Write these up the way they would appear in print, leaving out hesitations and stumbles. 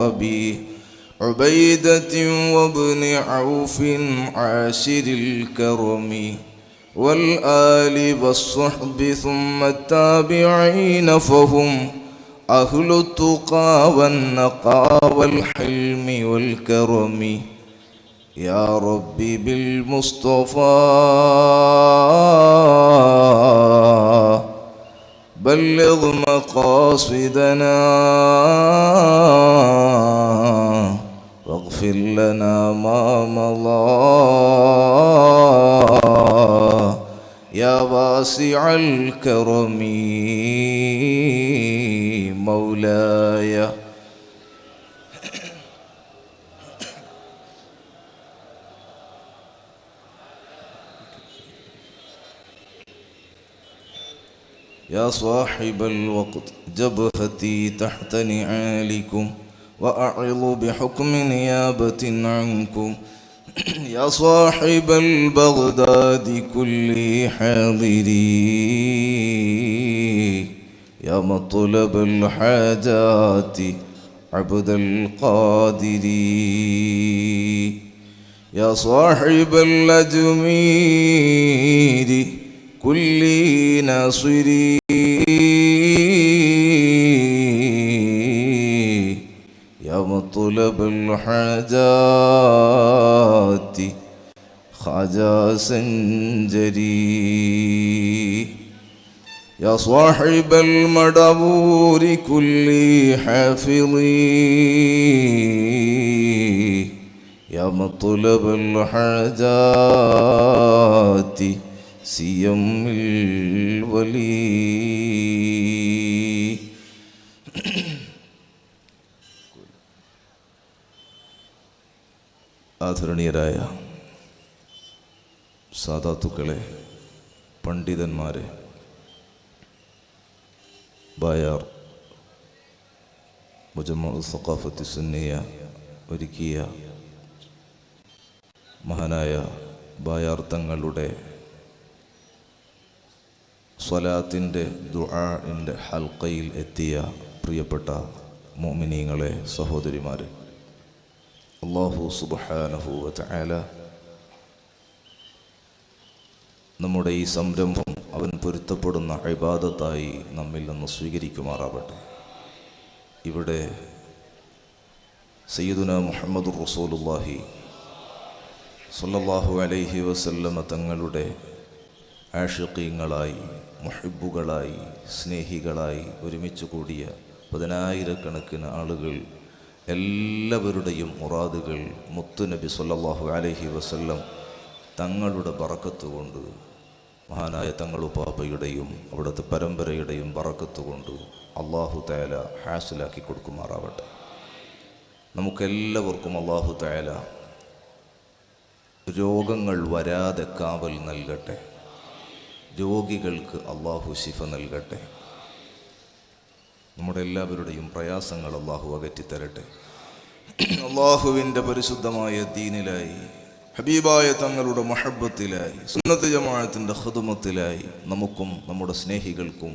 أبي عبيدة وابن عوف عاشر الكرم والآل والصحب ثم التابعين فهم أهل التقى والنقى والحلم والكرم يا ربي بالمصطفى بلغ مقاصدنا واغفر لنا ما مضى يا واسع الكرم مولاي يا صاحب الوقت جبهتي تحت نعالكم وأعظ بحكم نيابة عنكم يا صاحب البغداد كل حاضري يا مطلب الحاجات عبد القادر يا صاحب الأجمير كل ناصري يا مطلب الحاجات خواجة سنجري يا صاحب المدبور كل حافظي يا مطلب الحاجات سيم الولي ആദരണീയരായ സാദാത്തുക്കളെ, പണ്ഡിതന്മാരെ, ബായാർ മുജമ്മഉ സഖാഫത്തി സുന്നിയ ഒരുക്കിയ മഹാനായ ബായാർ തങ്ങളുടെ സ്വലാത്തിൻ്റെ ദുആഇൻ്റെ ഹൽഖയിൽ എത്തിയ പ്രിയപ്പെട്ട മുഅ്മിനീങ്ങളെ, സഹോദരിമാരെ, അല്ലാഹു സുബ്ഹാനഹു വ തആല നമ്മുടെ ഈ സംരംഭം അവൻ പൊരുത്തപ്പെടുന്ന ഇബാദത്തായി നമ്മിൽ നിന്ന് സ്വീകരിക്കുമാറാവട്ടെ. ഇവിടെ സയ്യിദുനാ മുഹമ്മദുർ റസൂലുള്ളാഹി സ്വല്ലല്ലാഹു അലൈഹി വസല്ലമ തങ്ങളുടെ ആഷിഖീങ്ങളായി, മുഹിബ്ബുകളായി, സ്നേഹികളായി ഒരുമിച്ച് കൂടിയ പതിനായിരക്കണക്കിന് ആളുകൾ, എല്ലാവരുടെയും മുറാദുകൾ മുത്തുനബി സ്വല്ലല്ലാഹു അലൈഹി വസല്ലം തങ്ങളുടെ ബറക്കത്ത് കൊണ്ട്, മഹാനായ തങ്ങളുപ്പാപ്പയുടെയും അവിടുത്തെ പരമ്പരയുടെയും ബറക്കത്ത് കൊണ്ട് അല്ലാഹു തആല ഹാസിലാക്കി കൊടുക്കുമാറാവട്ടെ. നമുക്കെല്ലാവർക്കും അല്ലാഹു തആല രോഗങ്ങൾ വരാതെ കാവൽ നൽകട്ടെ. രോഗികൾക്ക് അല്ലാഹു ശിഫ നൽകട്ടെ. നമ്മുടെ എല്ലാവരുടെയും പ്രയാസങ്ങൾ അല്ലാഹു അകറ്റിത്തരട്ടെ. അല്ലാഹുവിൻ്റെ പരിശുദ്ധമായ ദീനിലായി, ഹബീബായ തങ്ങളുടെ മഹബ്ബത്തിലായി, സുന്നത്ത് ജമാഅത്തിൻ്റെ ഖിദ്മത്തിലായി നമുക്കും നമ്മുടെ സ്നേഹികൾക്കും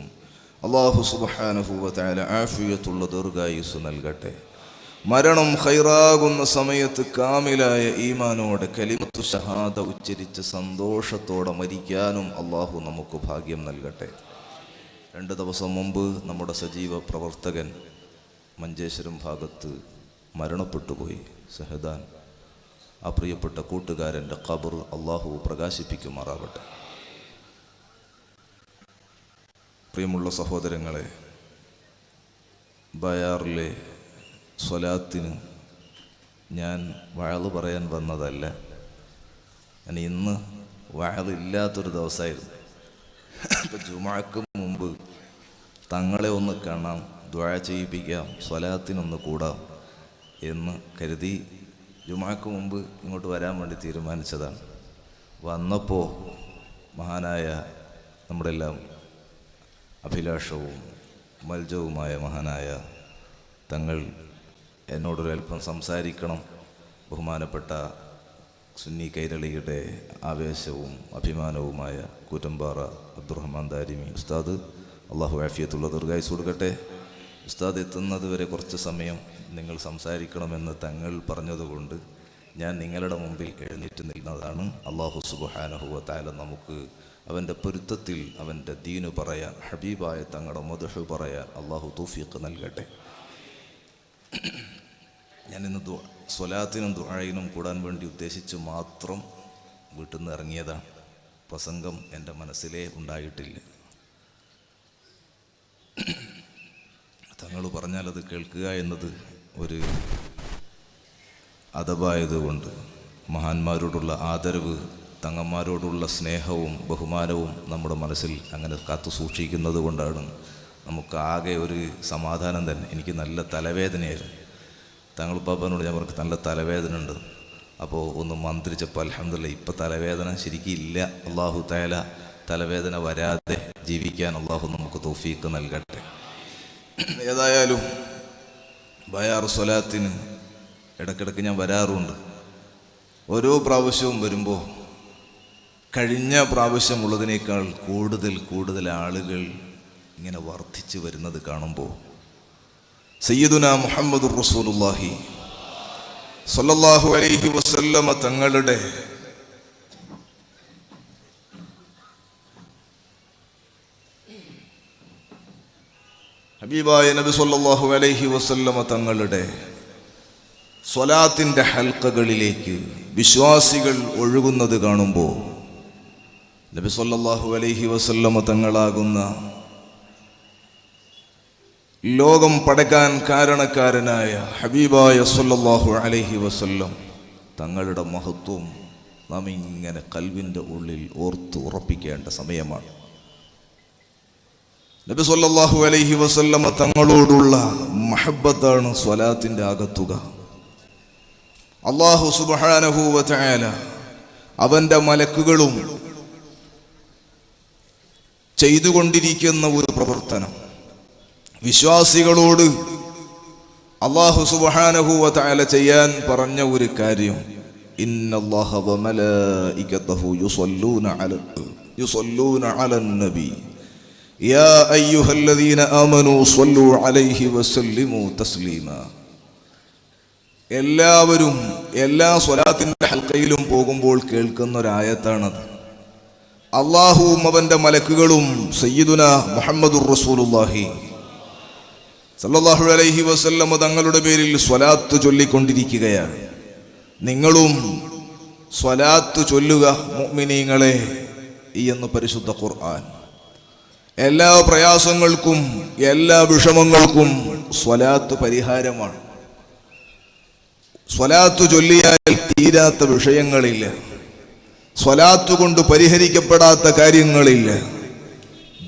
അല്ലാഹു സുബ്ഹാനഹു വ തആല ആഫിയത്തുള്ള ദീർഘായുസ്സ് നൽകട്ടെ. മരണം ഖൈറാകുന്ന സമയത്ത് കാമിലായ ഈമാനോടെ കലിമത്തു ഷഹാദ ഉച്ചരിച്ച് സന്തോഷത്തോടെ മരിക്കാനും അല്ലാഹു നമുക്ക് ഭാഗ്യം നൽകട്ടെ. 2 ദിവസം മുമ്പ് നമ്മുടെ സജീവ പ്രവർത്തകൻ മഞ്ചേശ്വരം ഭാഗത്ത് മരണപ്പെട്ടുപോയി, സഹദാൻ. ആ പ്രിയപ്പെട്ട കൂട്ടുകാരൻ്റെ ഖബർ അല്ലാഹു പ്രകാശിപ്പിക്കുമാറാവട്ടെ. പ്രിയമുള്ള സഹോദരങ്ങളെ, ബയാറിലെ സ്വലാത്തിന് ഞാൻ വഅള് പറയാൻ വന്നതല്ല. ഞാൻ ഇന്ന് വഅള് ഇല്ലാത്തൊരു ദിവസമായിരുന്നു. ഇപ്പം ജുമുഅക്ക് മുമ്പ് തങ്ങളെ ഒന്ന് കാണാം, ദുആ ചെയ്യിപ്പിക്കാം, സ്വലാത്തിനൊന്ന് കൂടാം എന്ന് കരുതി ജുമുഅക്ക് മുമ്പ് ഇങ്ങോട്ട് വരാൻ വേണ്ടി തീരുമാനിച്ചതാണ്. വന്നപ്പോൾ മഹാനായ നമ്മുടെ എല്ലാം അഭിലാഷവും മൽജവുമായ മഹാനായ തങ്ങൾ എന്നോടൊരൽപ്പം സംസാരിക്കണം. ബഹുമാനപ്പെട്ട സുന്നി കൈരളിയുടെ ആവേശവും അഭിമാനവുമായ കൂറ്റമ്പാറ അബ്ദുറഹ്മാൻ ദാരിമി ഉസ്താദ്, അള്ളാഹു ആഫിയത്തുള്ള ദീർഘായുസ്സ് കൊടുക്കട്ടെ. ഉസ്താദ് എത്തുന്നത് വരെ കുറച്ച് സമയം നിങ്ങൾ സംസാരിക്കണമെന്ന് തങ്ങൾ പറഞ്ഞതുകൊണ്ട് ഞാൻ നിങ്ങളുടെ മുമ്പിൽ എഴുന്നേറ്റ് നിൽക്കുന്നതാണ്. അല്ലാഹു സുബ്ഹാനഹു വ തആല നമുക്ക് അവൻ്റെ പൊരുത്തത്തിൽ അവൻ്റെ ദീന് പറയാൻ, ഹബീബായ തങ്ങളുടെ മദ്ഹ് പറയാൻ അല്ലാഹു തൗഫീഖ് നൽകട്ടെ. ഞാനിന്ന് സ്വലാത്തിനും ദുആയിനും കൂടാൻ വേണ്ടി ഉദ്ദേശിച്ച് മാത്രം വീട്ടിൽ നിന്ന് ഇറങ്ങിയതാണ്. പ്രസംഗം എൻ്റെ മനസ്സിലേ ഉണ്ടായിട്ടില്ല. തങ്ങൾ പറഞ്ഞാൽ അത് കേൾക്കുക എന്നത് ഒരു അദബായതുകൊണ്ട്, മഹാന്മാരോടുള്ള ആദരവ്, തങ്ങന്മാരോടുള്ള സ്നേഹവും ബഹുമാനവും നമ്മുടെ മനസ്സിൽ അങ്ങനെ കാത്തു സൂക്ഷിക്കുന്നത് കൊണ്ടാണ് നമുക്ക് ആകെ ഒരു സമാധാനം തന്നെ. എനിക്ക് നല്ല തലവേദനയായിരുന്നു. തങ്ങൾ പാപ്പനോട് ഞാൻ പറഞ്ഞു നല്ല തലവേദന ഉണ്ട്. അപ്പോൾ ഒന്ന് മന്ത്രിച്ചപ്പോൾ അൽഹംദുലില്ലാ ഇപ്പം തലവേദന ശരിക്കും ഇല്ല. അല്ലാഹു തആല തലവേദന വരാതെ ജീവിക്കാൻ അല്ലാഹു നമുക്ക് തൗഫീഖ് നൽകട്ടെ. ഏതായാലും ബയാർ സ്വലാത്തിന് ഇടയ്ക്കിടയ്ക്ക് ഞാൻ വരാറുണ്ട്. ഓരോ പ്രാവശ്യവും വരുമ്പോൾ കഴിഞ്ഞ പ്രാവശ്യമുള്ളതിനേക്കാൾ കൂടുതൽ ആളുകൾ ഇങ്ങനെ വർദ്ധിച്ചു വരുന്നത് കാണുമ്പോൾ സയ്യിദുനാ മുഹമ്മദുർ റസൂലുള്ളാഹി സ്വല്ലല്ലാഹു അലൈഹി വസല്ലമ തങ്ങളുടെ ഹബീബായ നബി സ്വല്ലല്ലാഹു അലൈഹി വസല്ലമ തങ്ങളുടെ സ്വലാത്തിൻ്റെ ഹൽഖകളിലേക്ക് വിശ്വാസികൾ ഒഴുകുന്നത് കാണുമ്പോൾ നബി സ്വല്ലല്ലാഹു അലൈഹി വസല്ലമ തങ്ങളാകുന്ന ലോകം പടക്കാൻ കാരണക്കാരനായ ഹബീബായ സ്വല്ലല്ലാഹു അലൈഹി വസല്ലം തങ്ങളുടെ മഹത്വം നാം ഇങ്ങനെ കൽവിൻ്റെ ഉള്ളിൽ ഓർത്ത് ഉറപ്പിക്കേണ്ട സമയമാണ്. നബി സ്വല്ലല്ലാഹു അലൈഹി വസല്ലമ തങ്ങളോടുള്ള മഹബ്ബത്താണ് സ്വലാത്തിൻ്റെ ആകത്തുക. അല്ലാഹു സുബ്ഹാനഹു വ തആല അവൻ്റെ മലക്കുകളും ചെയ്തുകൊണ്ടിരിക്കുന്ന ഒരു പ്രവർത്തനം, വിശ്വാസികളോട് അല്ലാഹു സുബ്ഹാനഹു വ തആല ചെയ്യാൻ പറഞ്ഞ ഒരു കാര്യം, ഇന്നല്ലാഹ വ മലായികതഹു യുസല്ലൂന അലൻ നബി യാ അയ്യുഹല്ലദീന ആമനൂ സ്വല്ലൂ അലൈഹി വസല്ലിമൂ തസ്ലീമാ. എല്ലാവരും എല്ലാ സ്വലാത്തിൻ്റെ ഹൽഖയിലും പോകുമ്പോൾ കേൾക്കുന്ന ഒരായത്താണത്. അല്ലാഹുവും അവൻ്റെ മലക്കുകളും സയ്യിദുനാ മുഹമ്മദുർ റസൂലുള്ളാഹി സല്ലല്ലാഹു അലൈഹി വസല്ലം തങ്ങളുടെ പേരിൽ സ്വലാത്ത് ചൊല്ലിക്കൊണ്ടിരിക്കുകയാണ്. നിങ്ങളും സ്വലാത്ത് ചൊല്ലുക മുഅ്മിനീങ്ങളെ എന്ന് പരിശുദ്ധ ഖുർആൻ. എല്ലാ പ്രയാസങ്ങൾക്കും എല്ലാ വിഷമങ്ങൾക്കും സ്വലാത്ത് പരിഹാരമാണ്. സ്വലാത്ത് ചൊല്ലിയാൽ തീരാത്ത വിഷയങ്ങളില്ല, സ്വലാത്ത് കൊണ്ട് പരിഹരിക്കപ്പെടാത്ത കാര്യങ്ങളില്ല.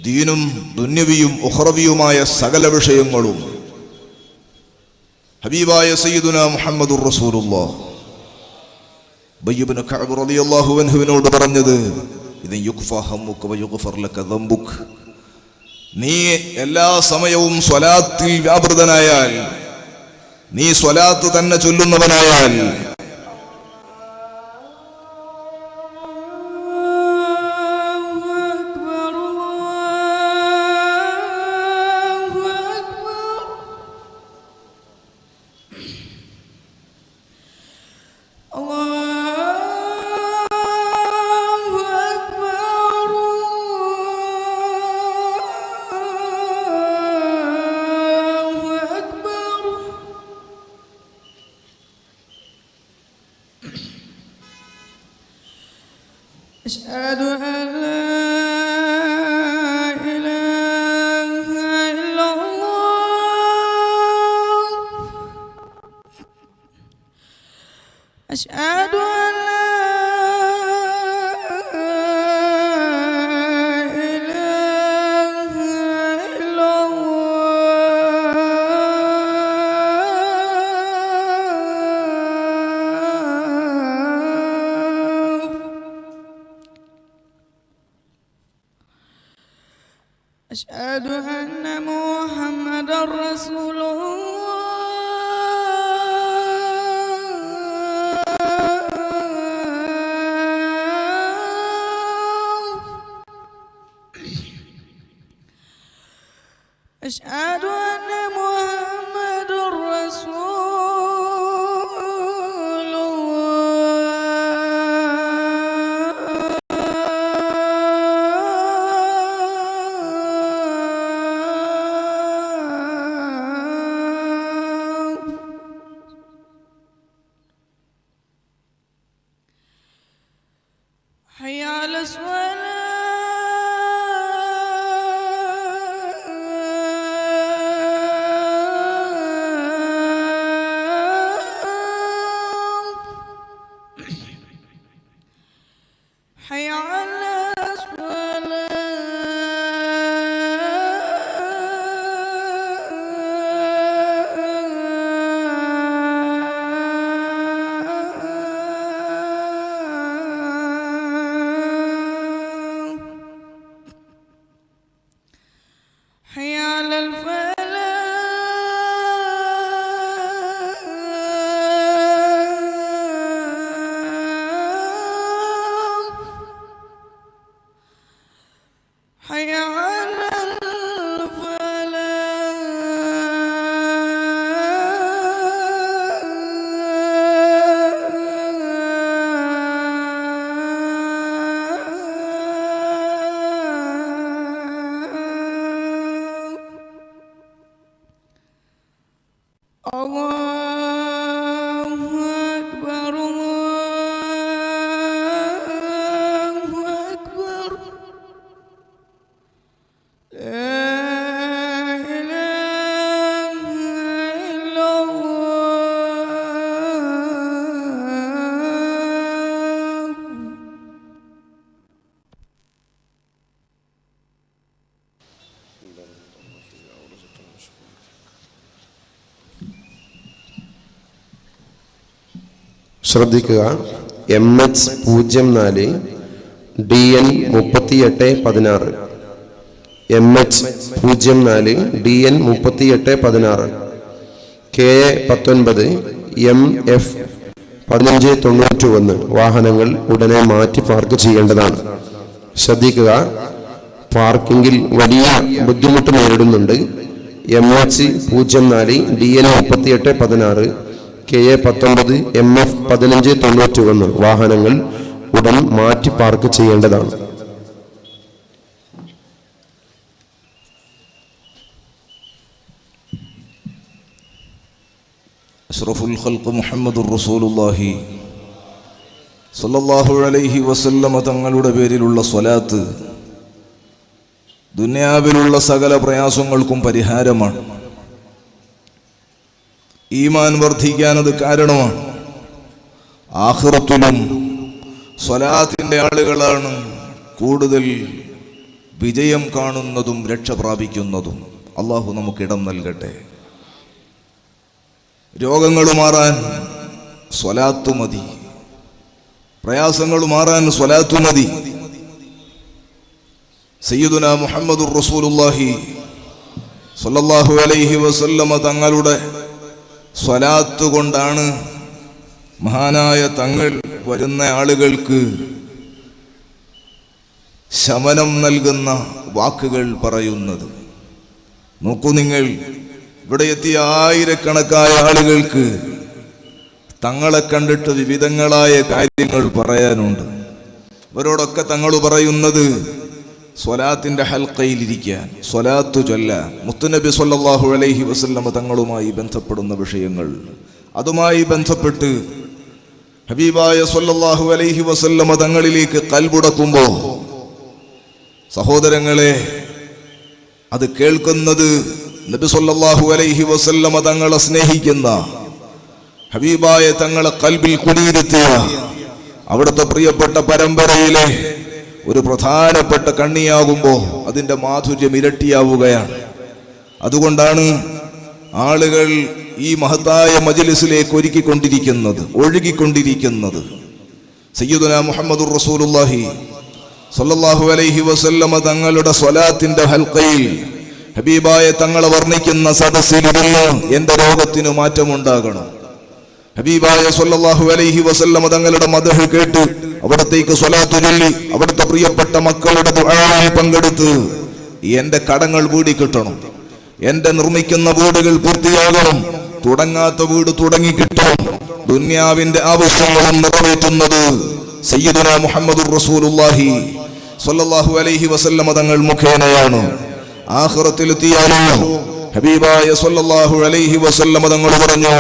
ദീനും ദുന്യവിയും ഉഖ്റവിയുമായ സകല വിഷയങ്ങളും ഹബീബായ സയ്യിദുനാ മുഹമ്മദുർ റസൂലുള്ളാഹ് ഉബയ്യ് ഇബ്നു കഅബ് റളിയല്ലാഹു അൻഹുവിനോട് പറഞ്ഞത്, ഇദൻ യുഗ്ഫാ ഹമ്മുക വ യുഗ്ഫർ ലക ദംബുക. നീ എല്ലാ സമയവും സ്വലാത്തിൽ വ്യാപൃതനായാൽ, നീ സ്വലാത്ത് തന്നെ ചൊല്ലുന്നവനായാൽ, أشهد أن لا إله إلا الله أشهد أن لا إله إلا أشهد أن محمدًا رسول الله أشهد أن ശ്രദ്ധിക്കുക. MH04 DN 3816, MH04 DN 3816, KA 19 MF 1591 വാഹനങ്ങൾ ഉടനെ മാറ്റി പാർക്ക് ചെയ്യേണ്ടതാണ്. ശ്രദ്ധിക്കുക, പാർക്കിങ്ങിൽ വലിയ ബുദ്ധിമുട്ട് നേരിടുന്നുണ്ട്. MH04 DN 3816, KA 19 MF 1591 വാഹനങ്ങൾ ഉടൻ മാറ്റി പാർക്ക് ചെയ്യേണ്ടതാണ്. അഷ്റഫുൽ ഖൽഖ് മുഹമ്മദുർ റസൂലുള്ളാഹി സ്വല്ലല്ലാഹു അലൈഹി വസല്ലമ തങ്ങളുടെ പേരിലുള്ള സ്വലാത്ത് ദുനിയാവിലുള്ള സകല പ്രയാസങ്ങൾക്കും പരിഹാരമാണ്. ഈമാൻ വർദ്ധിക്കാൻ അത് കാരണമാണ്. ആഖിറത്തിലും സ്വലാത്തിന്റെ ആളുകളാണ് കൂടുതൽ വിജയം കാണുന്നതും രക്ഷ പ്രാപിക്കുന്നതും. അള്ളാഹു നമുക്കിടം നൽകട്ടെ. രോഗങ്ങൾ മാറാൻ സ്വലാത്തു മതി, പ്രയാസങ്ങൾ മാറാൻ സ്വലാത്തു മതി. സയ്യിദുനാ മുഹമ്മദുർ റസൂലുള്ളാഹി സ്വല്ലല്ലാഹു അലൈഹി വസല്ലമ തങ്ങളുടെ സ്വലാത്ത് കൊണ്ടാണ് മഹാനായ തങ്ങൾ വരുന്ന ആളുകൾക്ക് ശമനം നൽകുന്ന വാക്കുകൾ പറയുന്നത്. നോക്കൂ നിങ്ങൾ, ഇവിടെ എത്തിയ ആയിരക്കണക്കായ ആളുകൾക്ക് തങ്ങളെ കണ്ടിട്ട് വിവിധങ്ങളായ കാര്യങ്ങൾ പറയാനുണ്ട്. അവരോടൊക്കെ തങ്ങൾ പറയുന്നത് സ്വലാത്തിന്റെ ഹൽക്കയിലിരിക്കാൻ, സ്വലാത്തു ചൊല്ലാൻ, മുത്തുനബി സ്വല്ലല്ലാഹു അലൈഹി വസല്ലമ തങ്ങളുമായി ബന്ധപ്പെടുന്ന വിഷയങ്ങൾ, അതുമായി ബന്ധപ്പെട്ട് ഹബീബായ സ്വല്ലല്ലാഹു അലൈഹി വസല്ലമ തങ്ങളിലേക്ക് കൽബുടക്കുമ്പോൾ സഹോദരങ്ങളെ, അത് കേൾക്കുന്നത് നബി സല്ലല്ലാഹു അലൈഹി വസല്ലമ തങ്ങളെ സ്നേഹിക്കുന്ന, ഹബീബായ തങ്ങളെ കൽബിൽ കുടിയിരുത്തിയ അവിടുത്തെ പ്രിയപ്പെട്ട പരമ്പരയിലെ ഒരു പ്രധാനപ്പെട്ട കണ്ണിയാകുമ്പോൾ അതിൻ്റെ മാധുര്യം ഇരട്ടിയാവുകയാണ്. അതുകൊണ്ടാണ് ആളുകൾ ഈ മഹത്തായ മജ്ലിസിലേക്ക് ഒഴുകിക്കൊണ്ടിരിക്കുന്നത്. സയ്യിദുനാ മുഹമ്മദുർ റസൂലുള്ളാഹി സ്വല്ലല്ലാഹു അലൈഹി വസല്ലമ തങ്ങളുടെ സ്വലാത്തിന്റെ ഹൽഖയിൽ ഹബീബായ തങ്ങളെ വർണ്ണിക്കുന്ന സദസ്സിലിരുന്ന് എൻ്റെ രോഗത്തിന് മാറ്റമുണ്ടാകണം. ഹബീബായ സ്വല്ലല്ലാഹു അലൈഹി വസല്ലമ തങ്ങളുടെ മദ്ഹ് കേട്ട് അവിടത്തേക്ക് സ്വലാത്ത് ചൊല്ലി അവിടുത്തെ പ്രിയപ്പെട്ട മക്കളുടെ ദുആയിൽ പങ്കെടുത്ത് എൻ്റെ കടങ്ങൾ വീടി കിട്ടണം, എൻ്റെ നിർമ്മിക്കുന്ന വീടുകൾ പൂർത്തിയാകണം, തുടങ്ങാത്ത വീട് തുടങ്ങി കിട്ടണം, ദുനിയാവിന്റെ ആവശ്യങ്ങളും നിറവേറ്റുന്നത് സയ്യിദുനാ മുഹമ്മദുർ റസൂലുള്ളാഹി സ്വല്ലല്ലാഹു അലൈഹി വസല്ലമ തങ്ങൾ മുഖേനയാണ്. ആഖിറത്തിലെത്തിയാലോ ഹബീബായ സ്വല്ലല്ലാഹു അലൈഹി വസല്ലമ തങ്ങൾ പറഞ്ഞു,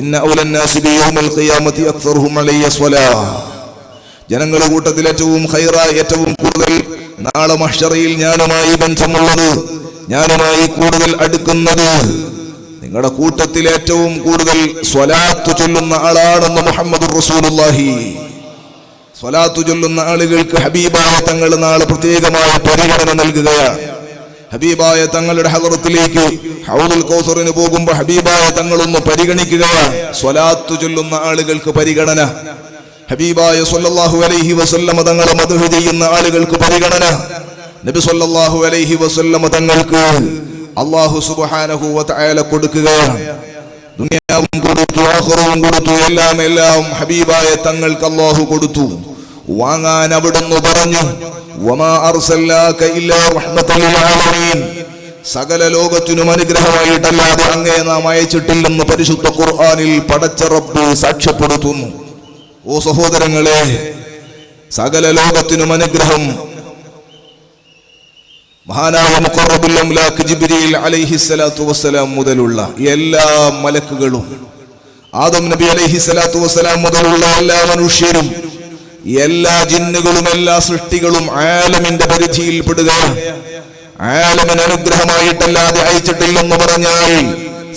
ഇന്ന ഔലൻ നാസി ബിയൗമിൽ ഖിയാമത്തി അക്സറുഹും അലയ്യ സ്വലാഹ്. ജനങ്ങളുടെ കൂട്ടത്തിൽ ഏറ്റവും ഖൈറായ, ഏറ്റവും കൂടുതൽ നാളെ മഹ്ശറയിൽ ഞാനുമായി ബന്ധമുള്ളത്, ഞാനുമായി കൂടുതൽ അടുക്കുന്നത്, നിങ്ങളുടെ കൂട്ടത്തിൽ ഏറ്റവും കൂടുതൽ സ്വലാത്ത് ചൊല്ലുന്ന ആളാണെന്ന് മുഹമ്മദുർ റസൂലുള്ളാഹി. സ്വലാത്ത് ചൊല്ലുന്ന ആളുകൾക്ക് ഹബീബായ തങ്ങൾ നാളെ പ്രത്യേകമായ പരിഗണന നൽകുകയാണ്. ഹബീബായ തങ്ങളുടെ ഹദറത്തിലേക്ക് ഹൗദുൽ കൗസറിന് പോകുമ്പോൾ ഹബീബായ തങ്ങളൊന്ന് പരിഗണിക്കുകയാണ്. സ്വലാത്ത് ചൊല്ലുന്ന ആളുകൾക്ക് പരിഗണന, ഹബീബായ സ്വല്ലല്ലാഹു അലൈഹി വസല്ലമ തങ്ങളെ മദ്ഹ് ചെയ്യുന്ന ആളുകൾക്ക് പരിഗണന. നബി സ്വല്ലല്ലാഹു അലൈഹി വസല്ലമ തങ്ങൾക്ക് അല്ലാഹു സുബ്ഹാനഹു വ തആല കൊടുക്കുകയാണ്. ദുനിയാവും കൊടുത്തു, ആഖിറവും കൊടുത്തു, എല്ലാം ഹബീബായ തങ്ങൾക്ക് അല്ലാഹു കൊടുത്തു. വാങ്ങാൻ അവിടുന്ന് പറഞ്ഞു, വമാ അർസൽനാക ഇല്ലാ റഹ്മത്തൽ ലിൽ ആലമീൻ, സകല ലോകത്തിനും അനുഗ്രഹമായിട്ടല്ലാതെ അങ്ങേ നാം അയച്ചിട്ടില്ലെന്ന് പരിശുദ്ധ ഖുർആനിൽ പടച്ച റബ്ബ് സാക്ഷ്യപ്പെടുത്തുന്നു. ഓ സഹോദരങ്ങളെ, സകല ലോകത്തിനും അനുഗ്രഹം മഹാനായ മുഖറബുൽ അംലാക്ക് ജിബ്രീൽ അലൈഹിസ്സലാത്തു വസ്സലാം മുതലുള്ള എല്ലാ മലക്കുകളും, ആദം നബി അലൈഹിസ്സലാത്തു വസ്സലാം മുതലുള്ള എല്ലാ മനുഷ്യരും, എല്ലാ ജിന്നുകളും, എല്ലാ സൃഷ്ടികളും ആലമിന്റെ പരിധിയിൽ പെടുകയാണ്. ആലമിന് അനുഗ്രഹമായിട്ടല്ലാതെ അയച്ചിട്ടില്ലെന്ന് പറഞ്ഞാൽ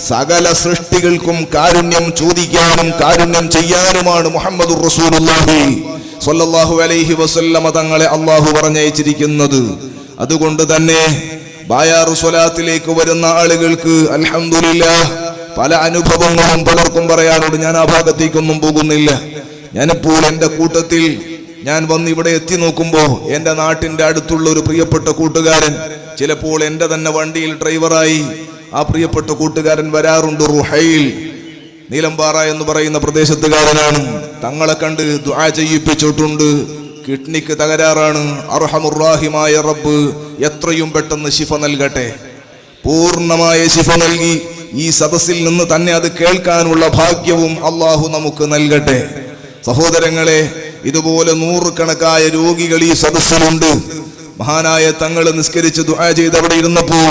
സകല സൃഷ്ടികൾക്കും കാരുണ്യം ചോദിക്കാനും കാരുണ്യം ചെയ്യാനുമാണ് മുഹമ്മദുർ റസൂലുള്ളാഹി സ്വല്ലല്ലാഹു അലൈഹി വസല്ലമ തങ്ങളെ അല്ലാഹു പറഞ്ഞയച്ചിരിക്കുന്നത്. അതുകൊണ്ട് തന്നെ ബായാറു സ്വലാത്തിലേക്ക് വരുന്ന ആളുകൾക്ക് അൽഹംദുലില്ലാഹ് പല അനുഭവങ്ങളും പലർക്കും പറയാനുണ്ട്. ഞാൻ ആ ഭാഗത്തേക്കൊന്നും പോകുന്നില്ല. ഞാനിപ്പോൾ എൻ്റെ കൂട്ടത്തിൽ ഞാൻ വന്ന് ഇവിടെ എത്തി നോക്കുമ്പോൾ എൻ്റെ നാട്ടിൻ്റെ അടുത്തുള്ള ഒരു പ്രിയപ്പെട്ട കൂട്ടുകാരൻ, ചിലപ്പോൾ എൻ്റെ തന്നെ വണ്ടിയിൽ ഡ്രൈവറായി ആ പ്രിയപ്പെട്ട കൂട്ടുകാരൻ വരാറുണ്ട്. റുഹൈൽ, നീലമ്പാറ എന്ന് പറയുന്ന പ്രദേശത്തുകാരനാണ്. തങ്ങളെ കണ്ട് ദുആ ചെയ്യിപ്പിച്ചിട്ടുണ്ട്. കിഡ്നിക്ക് തകരാറാണ്. അർഹമുർ-റാഹിമായ റബ്ബ് എത്രയും പെട്ടെന്ന് ശിഫ നൽകട്ടെ. പൂർണ്ണമായ ശിഫ നൽകി ഈ സദസ്സിൽ നിന്ന് തന്നെ അത് കേൾക്കാനുള്ള ഭാഗ്യവും അള്ളാഹു നമുക്ക് നൽകട്ടെ. സഹോദരങ്ങളെ, ഇതുപോലെ നൂറുകണക്കായ രോഗികൾ ഈ സദസ്സിലുണ്ട്. മഹാനായ തങ്ങൾ നിസ്കരിച്ച് ദുആ ചെയ്ത് അവിടെ ഇരുന്നപ്പോ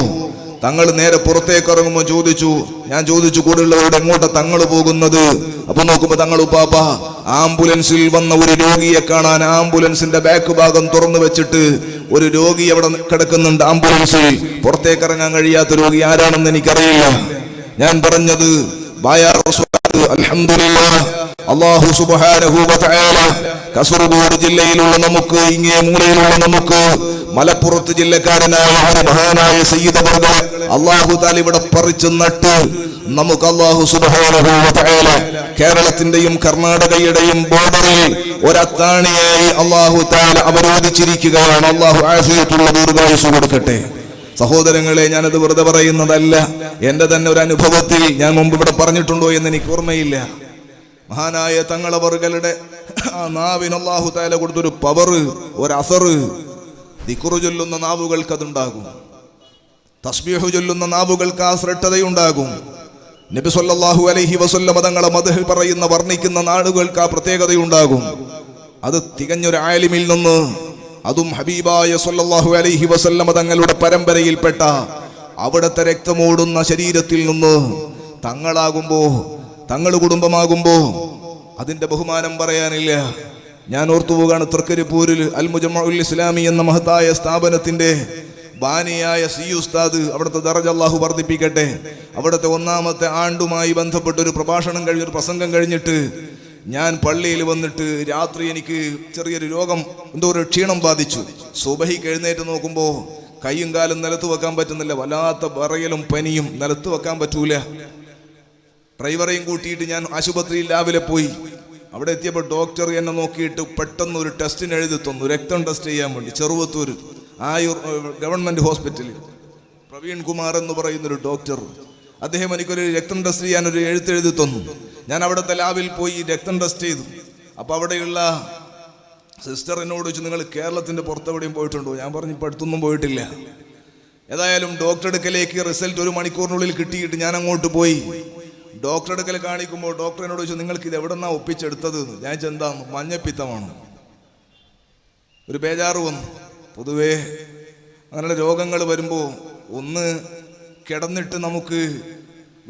തങ്ങൾ നേരെ പുറത്തേക്ക് ഇറങ്ങുമ്പോൾ ഞാൻ ചോദിച്ചു കൂടെയുള്ളവരോട് എങ്ങോട്ടാ തങ്ങൾ പോകുന്നത്? അപ്പൊ നോക്കുമ്പോ തങ്ങൾ ഉപ്പാപ്പ ആംബുലൻസിൽ വന്ന ഒരു രോഗിയെ കാണാൻ ആംബുലൻസിന്റെ ബാക്ക് ഭാഗം തുറന്നു വെച്ചിട്ട് ഒരു രോഗി അവിടെ കിടക്കുന്നുണ്ട്. ആംബുലൻസിൽ പുറത്തേക്ക് ഇറങ്ങാൻ കഴിയാത്ത രോഗി ആരാണെന്ന് എനിക്കറിയില്ല. ഞാൻ പറഞ്ഞത് അൽഹംദുലില്ലാഹ്, അല്ലാഹു സുബ്ഹാനഹു വ തആല കാസർഗോഡ് ജില്ലയിലുള്ള നമുക്ക്, ഇങ്ങേ മൂലയിലുള്ള നമുക്ക്, മലപ്പുറത്ത് ജില്ലക്കാരനായ മഹാനായ സയ്യിദ് അവർകൾ അല്ലാഹു തആല ഇവിടെ പറിച്ചു നട്ട് നമുക്ക് അല്ലാഹു സുബ്ഹാനഹു വ തആല കേരളത്തിന്റെയും കർണാടകയുടെയും ബോർഡറിൽ ഒരത്താണിയായി അല്ലാഹു തആല അവരോധിച്ചിരിക്കുകയാണ്. അല്ലാഹു ആഫിയത്തുള്ള ദീർഘായുസ്സ് കൊടുക്കട്ടെ. സഹോദരങ്ങളെ, ഞാനത് വെറുതെ പറയുന്നതല്ല. എൻ്റെ തന്നെ ഒരു അനുഭവത്തിൽ ഞാൻ മുമ്പ് ഇവിടെ പറഞ്ഞിട്ടുണ്ടോ എന്ന് എനിക്ക് ഓർമ്മയില്ല. മഹാനായ തങ്ങളവറുകളുടെ ആ നാവിന് അല്ലാഹു തആല കൊടുത്തൊരു പവർ, ഒരു അസറ്. ദിക്റ് ചൊല്ലുന്ന നാവുകൾക്ക് അതുണ്ടാകും. തസ്ബീഹ് ചൊല്ലുന്ന നാവുകൾക്ക് ആ ശ്രദ്ധതയുണ്ടാകും. നബി സല്ലല്ലാഹു അലൈഹി വസല്ലം തങ്ങളെ മദ്ഹ് പറയുന്ന, വർണ്ണിക്കുന്ന നാടുകൾക്ക് ആ പ്രത്യേകതയുണ്ടാകും. അത് തികഞ്ഞൊരു ആലിമിൽ നിന്ന്, അതും ഹബീബായ സല്ലല്ലാഹു അലൈഹി വസല്ലം തങ്ങളുടെ പരമ്പരയിൽപ്പെട്ട അവിടുത്തെ രക്തമോടുന്ന ശരീരത്തിൽ നിന്ന് തങ്ങളാകുമ്പോ, തങ്ങൾ കുടുംബമാകുമ്പോ അതിന്റെ ബഹുമാനം പറയാനില്ല. ഞാൻ ഓർത്തുപോകാണ്, തൃക്കരിപ്പൂരിൽ അൽ മുജമ്മഉൽ ഇസ്ലാമി എന്ന മഹത്തായ സ്ഥാപനത്തിന്റെ ബാനിയായ സി ഉസ്താദ്, അവിടുത്തെ ദറജ അല്ലാഹു വർദ്ധിപ്പിക്കട്ടെ, അവിടുത്തെ 1-ാമത്തെ ആണ്ടുമായി ബന്ധപ്പെട്ട ഒരു പ്രഭാഷണം കഴിഞ്ഞ്, ഒരു പ്രസംഗം കഴിഞ്ഞിട്ട് ഞാൻ പള്ളിയിൽ വന്നിട്ട് രാത്രി എനിക്ക് ചെറിയൊരു രോഗം, എന്തോ ഒരു ക്ഷീണം ബാധിച്ചു. സുബഹിക്ക് എഴുന്നേറ്റ് നോക്കുമ്പോൾ കൈയും കാലും നിലത്ത് വെക്കാൻ പറ്റുന്നില്ല. വല്ലാത്ത വിറയലും പനിയും, നിലത്ത് വെക്കാൻ പറ്റൂല. ഡ്രൈവറെയും കൂട്ടിയിട്ട് ഞാൻ ആശുപത്രിയിൽ രാവിലെ പോയി. അവിടെ എത്തിയപ്പോൾ ഡോക്ടർ എന്നെ നോക്കിയിട്ട് പെട്ടെന്ന് ഒരു ടെസ്റ്റിന് എഴുതി തന്നു, രക്തം ടെസ്റ്റ് ചെയ്യാൻ വേണ്ടി. ചെറുവത്തൂർ ഗവൺമെന്റ് ഹോസ്പിറ്റലിൽ പ്രവീൺ കുമാർ എന്ന് പറയുന്നൊരു ഡോക്ടർ, അദ്ദേഹം എനിക്കൊരു രക്തം ടെസ്റ്റ് ചെയ്യാൻ ഒരു എഴുതി തന്നു. ഞാൻ അവിടുത്തെ ലാബിൽ പോയി രക്തം ടെസ്റ്റ് ചെയ്തു. അപ്പോൾ അവിടെയുള്ള സിസ്റ്റർ എന്നോട് ചോദിച്ചു, നിങ്ങൾ കേരളത്തിൻ്റെ പുറത്തെവിടെയും പോയിട്ടുണ്ടോ? ഞാൻ പറഞ്ഞു, ഇപ്പോൾ അടുത്തൊന്നും പോയിട്ടില്ല. ഏതായാലും ഡോക്ടർ അടുക്കലേക്ക് റിസൾട്ട് 1 മണിക്കൂറിനുള്ളിൽ കിട്ടിയിട്ട് ഞാൻ അങ്ങോട്ട് പോയി. ഡോക്ടർ അടുക്കൽ കാണിക്കുമ്പോൾ ഡോക്ടർ എന്നോട് ചോദിച്ചു, നിങ്ങൾക്ക് ഇത് എവിടെ നിന്നാണ് ഒപ്പിച്ചെടുത്തത്? ഞാൻ എന്താന്ന്, മഞ്ഞപ്പിത്തമാണ്. ഒരു ബേജാറ് വന്നു. പൊതുവേ അങ്ങനെയുള്ള രോഗങ്ങൾ വരുമ്പോൾ ഒന്ന് കിടന്നിട്ട് നമുക്ക്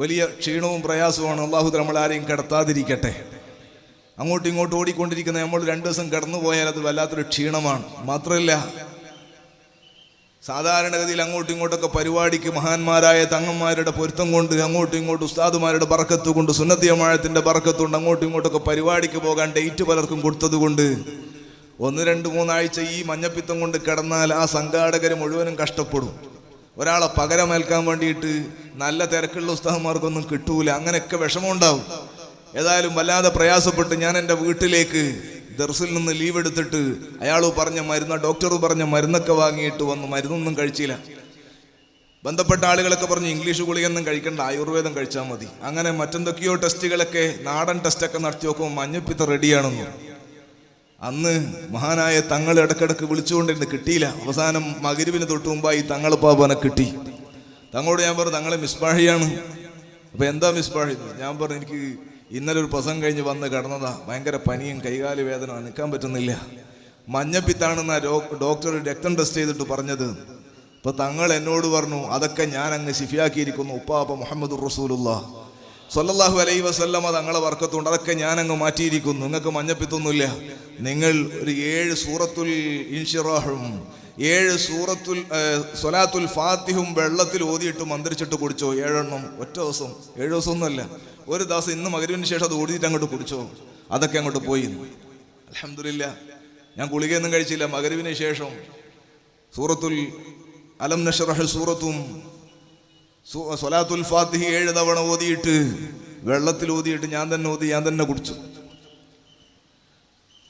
വലിയ ക്ഷീണവും പ്രയാസവുമാണ്. അല്ലാഹു നമ്മളാരെയും കിടത്താതിരിക്കട്ടെ. അങ്ങോട്ടും ഇങ്ങോട്ടും ഓടിക്കൊണ്ടിരിക്കുന്ന നമ്മൾ 2 ദിവസം കിടന്നു പോയാൽ അത് വല്ലാത്തൊരു ക്ഷീണമാണ്. മാത്രമല്ല, സാധാരണഗതിയിൽ അങ്ങോട്ടും ഇങ്ങോട്ടൊക്കെ പരിപാടിക്ക് മഹാന്മാരായ തങ്ങന്മാരുടെ പൊരുത്തം കൊണ്ട്, അങ്ങോട്ടും ഇങ്ങോട്ടും ഉസ്താദുമാരുടെ ബറക്കത്ത് കൊണ്ട്, സുന്നത്തി ജമാഅത്തിന്റെ ബറക്കത്ത് കൊണ്ട് അങ്ങോട്ടും ഇങ്ങോട്ടൊക്കെ പരിപാടിക്ക് പോകാൻ ഡേറ്റ് പലർക്കും കൊടുത്തത് കൊണ്ട് 1-2-3 ആഴ്ച ഈ മഞ്ഞപ്പിത്തം കൊണ്ട് കിടന്നാൽ ആ സംഘാടകർ മുഴുവനും കഷ്ടപ്പെടും. ഒരാളെ പകരമേൽക്കാൻ വേണ്ടിയിട്ട് നല്ല തിരക്കുള്ള ഉസ്താദന്മാർക്കൊന്നും കിട്ടൂല. അങ്ങനെയൊക്കെ വിഷമമുണ്ടാവും. ഏതായാലും വല്ലാതെ പ്രയാസപ്പെട്ട് ഞാൻ എൻ്റെ വീട്ടിലേക്ക് ദർസിൽ നിന്ന് ലീവ് എടുത്തിട്ട് അയാൾ പറഞ്ഞ മരുന്ന്, ഡോക്ടർ പറഞ്ഞ മരുന്നൊക്കെ വാങ്ങിയിട്ട് വന്നു. മരുന്നൊന്നും കഴിച്ചില്ല. ബന്ധപ്പെട്ട ആളുകളൊക്കെ പറഞ്ഞു, ഇംഗ്ലീഷ് ഗുളികയൊന്നും കഴിക്കേണ്ട, ആയുർവേദം കഴിച്ചാൽ മതി. അങ്ങനെ മറ്റെന്തൊക്കെയോ ടെസ്റ്റുകളൊക്കെ, നാടൻ ടെസ്റ്റൊക്കെ നടത്തി നോക്കുമ്പോൾ മഞ്ഞപ്പിത്തം റെഡിയാണെന്നു. അന്ന് മഹാനായ തങ്ങൾ ഇടക്കിടക്ക് വിളിച്ചുകൊണ്ടിരുന്ന് കിട്ടിയില്ല. അവസാനം മഗ്‌രിബിന് തൊട്ട് മുമ്പായി തങ്ങൾ പാപ്പനെ കിട്ടി. തങ്ങളോട് ഞാൻ പറഞ്ഞു, തങ്ങളെ മിസ്ബാഹിയാണ്. അപ്പോൾ എന്താ മിസ്ബാഹി? ഞാൻ പറഞ്ഞു, എനിക്ക് ഇന്നലെ ഒരു പ്രസംഗം കഴിഞ്ഞ് വന്ന് കിടന്നതാ, ഭയങ്കര പനിയും കൈകാല് വേദന, നിൽക്കാൻ പറ്റുന്നില്ല, മഞ്ഞപ്പിത്താണെന്ന ഡോക്ടർ രക്തം ടെസ്റ്റ് ചെയ്തിട്ട് പറഞ്ഞത്. അപ്പോൾ തങ്ങൾ എന്നോട് പറഞ്ഞു, അതൊക്കെ ഞാൻ അങ്ങ് ശിഫിയാക്കിയിരിക്കുന്നു. ഉപ്പാപ്പ മുഹമ്മദുർ റസൂലുള്ളാഹി സ്വല്ലല്ലാഹു അലൈഹി വസല്ലമ തങ്ങളെ ബർക്കത്തുണ്ട്, അതൊക്കെ ഞാനങ്ങ് മാറ്റിയിരിക്കുന്നു. നിങ്ങൾക്ക് മഞ്ഞപ്പിത്തൊന്നുമില്ല. നിങ്ങൾ ഒരു 7 സൂറത്തുൽ ഇൻഷിറാഹും 7 സൂറത്തുൽ സ്വലാത്തുൽ ഫാത്തിഹും വെള്ളത്തിൽ ഓതിയിട്ട് മന്ത്രിച്ചിട്ട് കുടിച്ചോ. 7 എണ്ണം ഒറ്റ ദിവസം. 7 ദിവസമൊന്നുമല്ല, ഒരു ദിവസം. ഇന്ന് മഗ്‌രിബിന് ശേഷം അത് ഓടിയിട്ട് അങ്ങോട്ട് കുടിച്ചോ. അതൊക്കെ അങ്ങോട്ട് പോയി. അൽഹംദുലില്ലാ, ഞാൻ ഗുളികയൊന്നും കഴിച്ചില്ല. മഗ്‌രിബിന് ശേഷം സൂറത്തുൽ അലം നശ്റഹ് സൂറത്തും സ്വലാത്തുൽ ഫാത്തിഹ 7 തവണ ഓതിയിട്ട് വെള്ളത്തിൽ ഓതിയിട്ട് ഞാൻ തന്നെ കുടിച്ചു.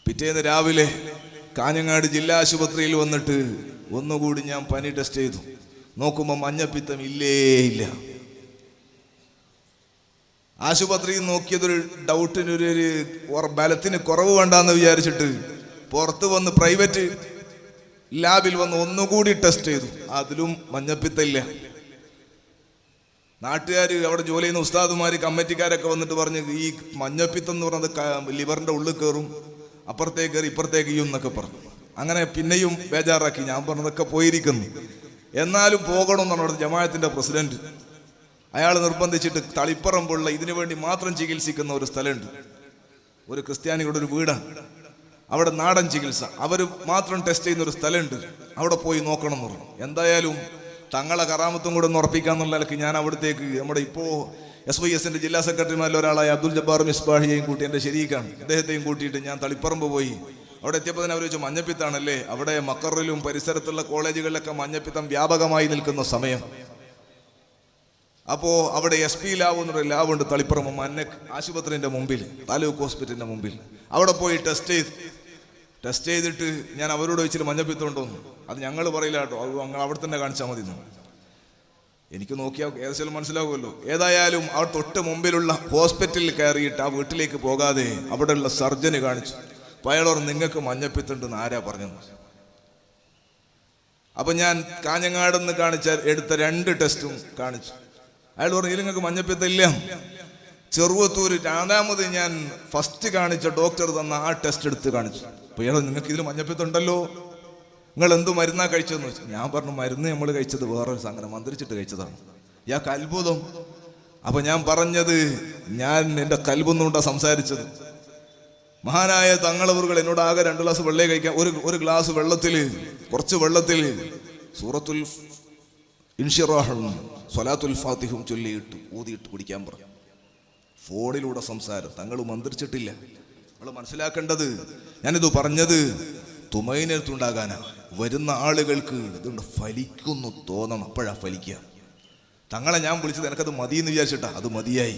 പിറ്റേന്ന് രാവിലെ കാഞ്ഞങ്ങാട് ജില്ലാ ആശുപത്രിയിൽ വന്നിട്ട് ഒന്നുകൂടി ഞാൻ പനി ടെസ്റ്റ് ചെയ്തു. നോക്കുമ്പോൾ മഞ്ഞപ്പിത്തം ഇല്ല. ആശുപത്രിയിൽ നോക്കിയതൊരു ഡൗട്ടിനൊരു ബലത്തിന് കുറവ് വേണ്ടാന്ന് വിചാരിച്ചിട്ട് പുറത്ത് വന്ന് പ്രൈവറ്റ് ലാബിൽ വന്ന് ഒന്നുകൂടി ടെസ്റ്റ് ചെയ്തു. അതിലും മഞ്ഞപ്പിത്തം ഇല്ല. നാട്ടുകാർ, അവിടെ ജോലി ചെയ്യുന്ന ഉസ്താദുമാർ, കമ്മിറ്റിക്കാരൊക്കെ വന്നിട്ട് പറഞ്ഞ് ഈ മഞ്ഞപ്പിത്തം എന്ന് പറയുന്നത് ലിവറിന്റെ ഉള്ളിൽ കയറും, അപ്പുറത്തേക്ക് കയറി ഇപ്പുറത്തേക്ക് ചെയ്യും എന്നൊക്കെ പറഞ്ഞു. അങ്ങനെ പിന്നെയും ബേജാറാക്കി. ഞാൻ പറഞ്ഞതൊക്കെ പോയിരിക്കുന്നു, എന്നാലും പോകണമെന്നാണ് അവിടെ ജമാഅത്തിന്റെ പ്രസിഡന്റ്. അയാൾ നിർബന്ധിച്ചിട്ട് തളിപ്പറമ്പുള്ള ഇതിനു വേണ്ടി മാത്രം ചികിത്സിക്കുന്ന ഒരു സ്ഥലമുണ്ട്, ഒരു ക്രിസ്ത്യാനികളുടെ ഒരു വീടാണ്. അവിടെ നാടൻ ചികിത്സ അവർ മാത്രം ടെസ്റ്റ് ചെയ്യുന്ന ഒരു സ്ഥലമുണ്ട്, അവിടെ പോയി നോക്കണം എന്ന് പറഞ്ഞു. എന്തായാലും തങ്ങളെ കറാമത്തും കൂടെ ഒന്ന് ഉറപ്പിക്കാന്നുള്ള നിലയ്ക്ക് ഞാൻ അവിടത്തേക്ക് നമ്മുടെ ഇപ്പോൾ SYSന്റെ ജില്ലാ സെക്രട്ടറിമാരിൽ ഒരാളായ അബ്ദുൽ ജബ്ബാർ മിസ്ബാഹിയെയും കൂട്ടി, എൻ്റെ ശരീക്കാണ്, അദ്ദേഹത്തെയും കൂട്ടിയിട്ട് ഞാൻ തളിപ്പറമ്പ് പോയി. അവിടെ എത്തിയപ്പോൾ തന്നെ അവർ ചോദിച്ചു, മഞ്ഞപ്പിത്താണല്ലേ? അവിടെ മക്കറിലും പരിസരത്തുള്ള കോളേജുകളിലൊക്കെ മഞ്ഞപ്പിത്തം വ്യാപകമായി നിൽക്കുന്ന സമയം. അപ്പോൾ അവിടെ SP ലാബ് എന്നൊരു ലാബുണ്ട് തളിപ്പറമ്പ് മന്നക് ആശുപത്രിൻ്റെ മുമ്പിൽ, താലൂക്ക് ഹോസ്പിറ്റലിൻ്റെ മുമ്പിൽ. അവിടെ പോയി ടെസ്റ്റ് ചെയ്തിട്ട് ഞാൻ അവരോട് ചോദിച്ചിട്ട് മഞ്ഞപ്പിത്തം ഉണ്ടോന്ന്. അത് ഞങ്ങൾ പറയില്ല കേട്ടോ, അത് ഞങ്ങൾ അവിടെ തന്നെ കാണിച്ചാൽ മതി. എനിക്ക് നോക്കിയാൽ ഏകദേശം മനസ്സിലാവുമല്ലോ. ഏതായാലും അവർ തൊട്ട് മുമ്പിലുള്ള ഹോസ്പിറ്റലിൽ കയറിയിട്ട് ആ വീട്ടിലേക്ക് പോകാതെ അവിടെയുള്ള സർജന് കാണിച്ചു. അപ്പോൾ അയാളോർ നിങ്ങൾക്ക് മഞ്ഞപ്പിത്തുണ്ടെന്ന് ആരാ പറഞ്ഞത്? അപ്പം ഞാൻ കാഞ്ഞങ്ങാടെന്ന് എടുത്ത 2 ടെസ്റ്റും കാണിച്ചു. അയാൾ പറഞ്ഞു നിങ്ങൾക്ക് മഞ്ഞപ്പിത്തം ഇല്ല. ചെറുവത്തൂർ രണ്ടാമത് ഞാൻ ഫസ്റ്റ് കാണിച്ച ഡോക്ടർ തന്ന ആ ടെസ്റ്റ് എടുത്ത് കാണിച്ചു. അപ്പോൾ ഇയാൾ നിങ്ങൾക്ക് ഇതിൽ മഞ്ഞപ്പിത്തം ഉണ്ടല്ലോ, നിങ്ങൾ എന്ത് മരുന്നാ കഴിച്ചതെന്ന് വെച്ചു. ഞാൻ പറഞ്ഞു മരുന്ന് നമ്മൾ കഴിച്ചത് വേറൊരു സംഗതി മന്ത്രിച്ചിട്ട് കഴിച്ചതാണ്. ഇയാൾക്ക് അത്ഭുതം. അപ്പൊ ഞാൻ പറഞ്ഞത് ഞാൻ എൻ്റെ കൽബൊന്നുകൊണ്ടാ സംസാരിച്ചത്. മഹാനായ തങ്ങളവറുകൾ എന്നോട് ആകെ 2 ഗ്ലാസ് വെള്ളം കഴിക്കാൻ, ഒരു ഗ്ലാസ് വെള്ളത്തിൽ കുറച്ച് വെള്ളത്തിൽ സൂറത്തുൽ ഇൻഷിറാഹും സ്വലാത്തുൽ ഫാത്തിഹും ചൊല്ലിയിട്ട് ഊതിയിട്ട് കുടിക്കാൻ പറഞ്ഞു. ഫോണിലൂടെ സംസാരം, തങ്ങൾ മന്ത്രിച്ചിട്ടില്ല. നമ്മൾ മനസ്സിലാക്കേണ്ടത്, ഞാനിത് പറഞ്ഞത് തുമൈനത്തുണ്ടാകാനാ. വരുന്ന ആളുകൾക്ക് ഇതുകൊണ്ട് ഫലിക്കുന്നു തോന്നണം, അപ്പോഴാ ഫലിക്കുക. തങ്ങളെ ഞാൻ വിളിച്ചത് എനിക്കത് മതി എന്ന് വിചാരിച്ചിട്ടാ, അത് മതിയായി.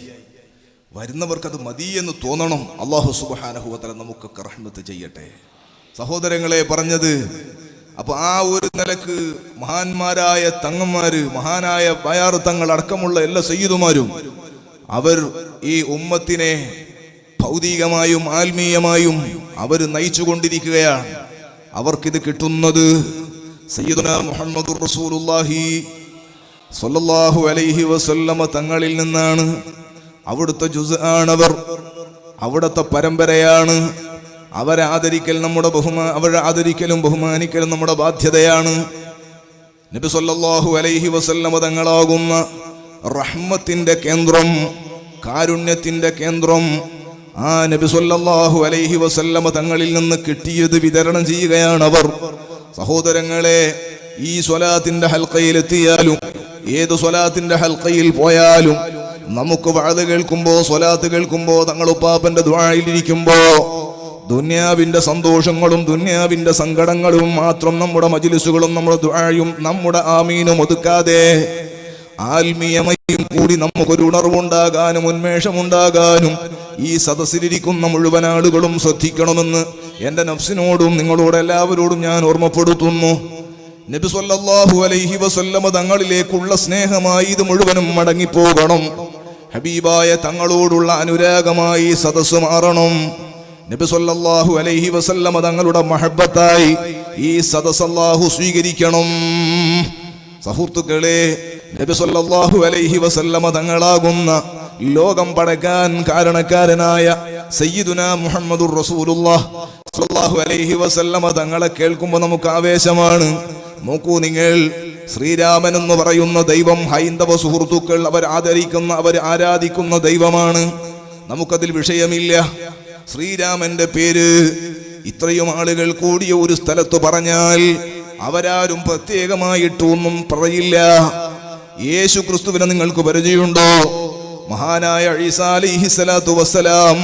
വരുന്നവർക്കത് മതി എന്ന് തോന്നണം. അല്ലാഹു സുബ്ഹാനഹു വ തആല നമുക്കൊക്കെ റഹ്മത്ത് ചെയ്യട്ടെ. സഹോദരങ്ങളെ പറഞ്ഞത്, അപ്പൊ ആ ഒരു നിലക്ക് മഹാന്മാരായ തങ്ങന്മാര്, മഹാനായ ബയാർ തങ്ങൾ അടക്കമുള്ള എല്ലാ സയ്യിദുമാരും അവർ ഈ ഉമ്മത്തിനെ ഭൗതികമായും ആത്മീയമായും അവർ നയിച്ചു കൊണ്ടിരിക്കുകയാണ്. അവർക്കിത് കിട്ടുന്നത് സയ്യിദുനാ മുഹമ്മദുർ റസൂലുള്ളാഹി സ്വല്ലല്ലാഹു അലൈഹി വസല്ലമ തങ്ങളിൽ നിന്നാണ്. അവിടുത്തെ ജുസ്ആണവർ, അവിടുത്തെ പരമ്പരയാണ്. അവരെ ആദരിക്കൽ അവരെ ആദരിക്കലും ബഹുമാനിക്കലും നമ്മുടെ ബാധ്യതയാണ്. നബി സല്ലല്ലാഹു അലൈഹി വസല്ലമ തങ്ങളാകുന്ന റഹ്മത്തിന്റെ കേന്ദ്രം, കാരുണ്യത്തിന്റെ കേന്ദ്രം, ആ നബി സല്ലല്ലാഹു അലൈഹി വസല്ലമ തങ്ങളിൽ നിന്ന് കിട്ടിയത് വിതരണം ചെയ്യുകയാണ് അവർ. സഹോദരങ്ങളെ, ഈ സ്വലാത്തിന്റെ ഹൽഖയിൽ എത്തിയാലും ഏത് സ്വലാത്തിന്റെ ഹൽഖയിൽ പോയാലും നമുക്ക് വഅദ് കേൾക്കുമ്പോ, സ്വലാത്ത് കേൾക്കുമ്പോ, തങ്ങളുപ്പാപ്പന്റെ ദുആയിലിരിക്കുമ്പോ ദുനിയാവിന്റെ സന്തോഷങ്ങളും ദുനിയാവിന്റെ സങ്കടങ്ങളും മാത്രം നമ്മുടെ മജ്ലിസുകളും നമ്മുടെ ദുആയും നമ്മുടെ ആമീനും ഒതുക്കാതെ ആത്മീയമായും കൂടി നമുക്കൊരു ഉണർവുണ്ടാകാനും ഉന്മേഷമുണ്ടാകാനും ഈ സദസ്സിലിരിക്കുന്ന മുഴുവൻ ആളുകളും ശ്രദ്ധിക്കണമെന്ന് എൻ്റെ നഫ്സിനോടും നിങ്ങളോട് എല്ലാവരോടും ഞാൻ ഓർമ്മപ്പെടുത്തുന്നു. നബി സല്ലല്ലാഹു അലൈഹി വസല്ലമ തങ്ങളിലേക്കുള്ള സ്നേഹമായി ഇത് മുഴുവനും മടങ്ങിപ്പോകണം. ഹബീബായ തങ്ങളോടുള്ള അനുരാഗമായി സദസ്സ് മാറണം. നബി സല്ലല്ലാഹു അലൈഹി വസല്ലമ തങ്ങളുടെ മഹബ്ബത്തായി ഈ സദസ്സ് അല്ലാഹു സ്വീകരിക്കണം. സഹൃത്തുക്കളെ, നബി സല്ലല്ലാഹു അലൈഹി വസല്ലമ തങ്ങളാകുന്ന ലോകം പടക്കാൻ കാരണക്കാരനായ സയ്യിദുനാ മുഹമ്മദുർ റസൂലുള്ളാഹി സ്വല്ലല്ലാഹു അലൈഹി വസല്ലമ തങ്ങളെ കേൾക്കുമ്പോൾ നമുക്ക് ആവേശമാണ്. നോക്കൂ നിങ്ങൾ, ശ്രീരാമൻ എന്ന് പറയുന്ന ദൈവം ഹൈന്ദവ സുഹൃത്തുക്കൾ അവർ ആരാധിക്കുന്ന ദൈവമാണ്. നമുക്കതിൽ വിഷയമില്ല. ശ്രീരാമന്റെ പേര് ഇത്രയും ആളുകൾ കൂടിയ ഒരു സ്ഥലത്ത് പറഞ്ഞാൽ അവരാരും പ്രത്യേകമായിട്ടൊന്നും പറയില്ല. യേശു ക്രിസ്തുവിനെ നിങ്ങൾക്ക് പരിചയമുണ്ടോ? മഹാനായ ഈസാ അലൈഹിസ്സലാത്തു വസ്സലാം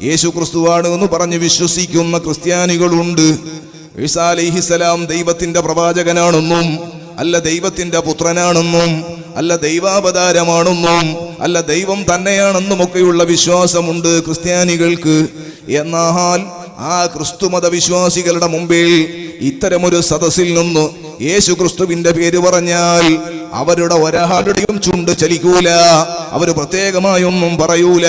യേശു ക്രിസ്തുവാണ് എന്ന് പറഞ്ഞ് വിശ്വസിക്കുന്ന ക്രിസ്ത്യാനികളുണ്ട്. ഈസാ അലൈഹിസ്സലാം ദൈവത്തിന്റെ പ്രവാചകനാണെന്നും അല്ല ദൈവത്തിന്റെ പുത്രനാണെന്നും അല്ല ദൈവാവതാരമാണെന്നും അല്ല ദൈവം തന്നെയാണെന്നുമൊക്കെയുള്ള വിശ്വാസമുണ്ട് ക്രിസ്ത്യാനികൾക്ക്. എന്നാൽ ആ ക്രിസ്തുമത വിശ്വാസികളുടെ മുമ്പിൽ ഇത്തരമൊരു സദസ്സിൽ നിന്ന് യേശു ക്രിസ്തുവിന്റെ പേര് പറഞ്ഞാൽ അവരുടെ ഒരാളുടെയും ചുണ്ട് ചലിക്കൂല, അവര് പ്രത്യേകമായൊന്നും പറയൂല.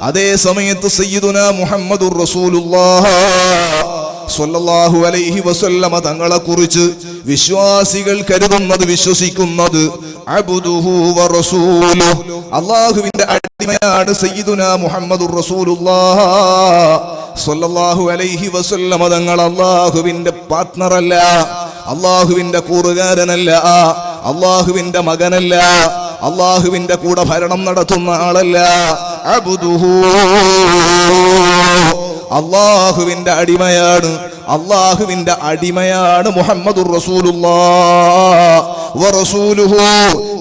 അതേ സമയത്ത് സയ്യിദുനാ മുഹമ്മദുർ റസൂലുള്ളാഹ് സ്വല്ലല്ലാഹു അലൈഹി വസല്ലമ തങ്ങളെ കുറിച്ച് വിശ്വാസികൾ കരുതുന്നത്, വിശ്വസിക്കുന്നത് അബ്ദുഹു വറസൂലുഹു, അല്ലാഹുവിന്റെ അടിമയാണ് സയ്യിദുനാ മുഹമ്മദുർ റസൂലുള്ളാഹ് സ്വല്ലല്ലാഹു അലൈഹി വസല്ലമ തങ്ങൾ അല്ലാഹുവിന്റെ പാർട്ട്ണറല്ല, അല്ലാഹുവിന്റെ കൂറുകാരനല്ല, അല്ലാഹുവിന്റെ മകനല്ല, അല്ലാഹുവിന്റെ കൂടെ ഭരണം നടത്തുന്ന ആളല്ല. അബ്ദുഹു, അല്ലാഹുവിന്റെ അടിമയാണ്, അല്ലാഹുവിന്റെ അടിമയാണ് മുഹമ്മദുർ റസൂലുള്ളാഹ് വറസൂലുഹു,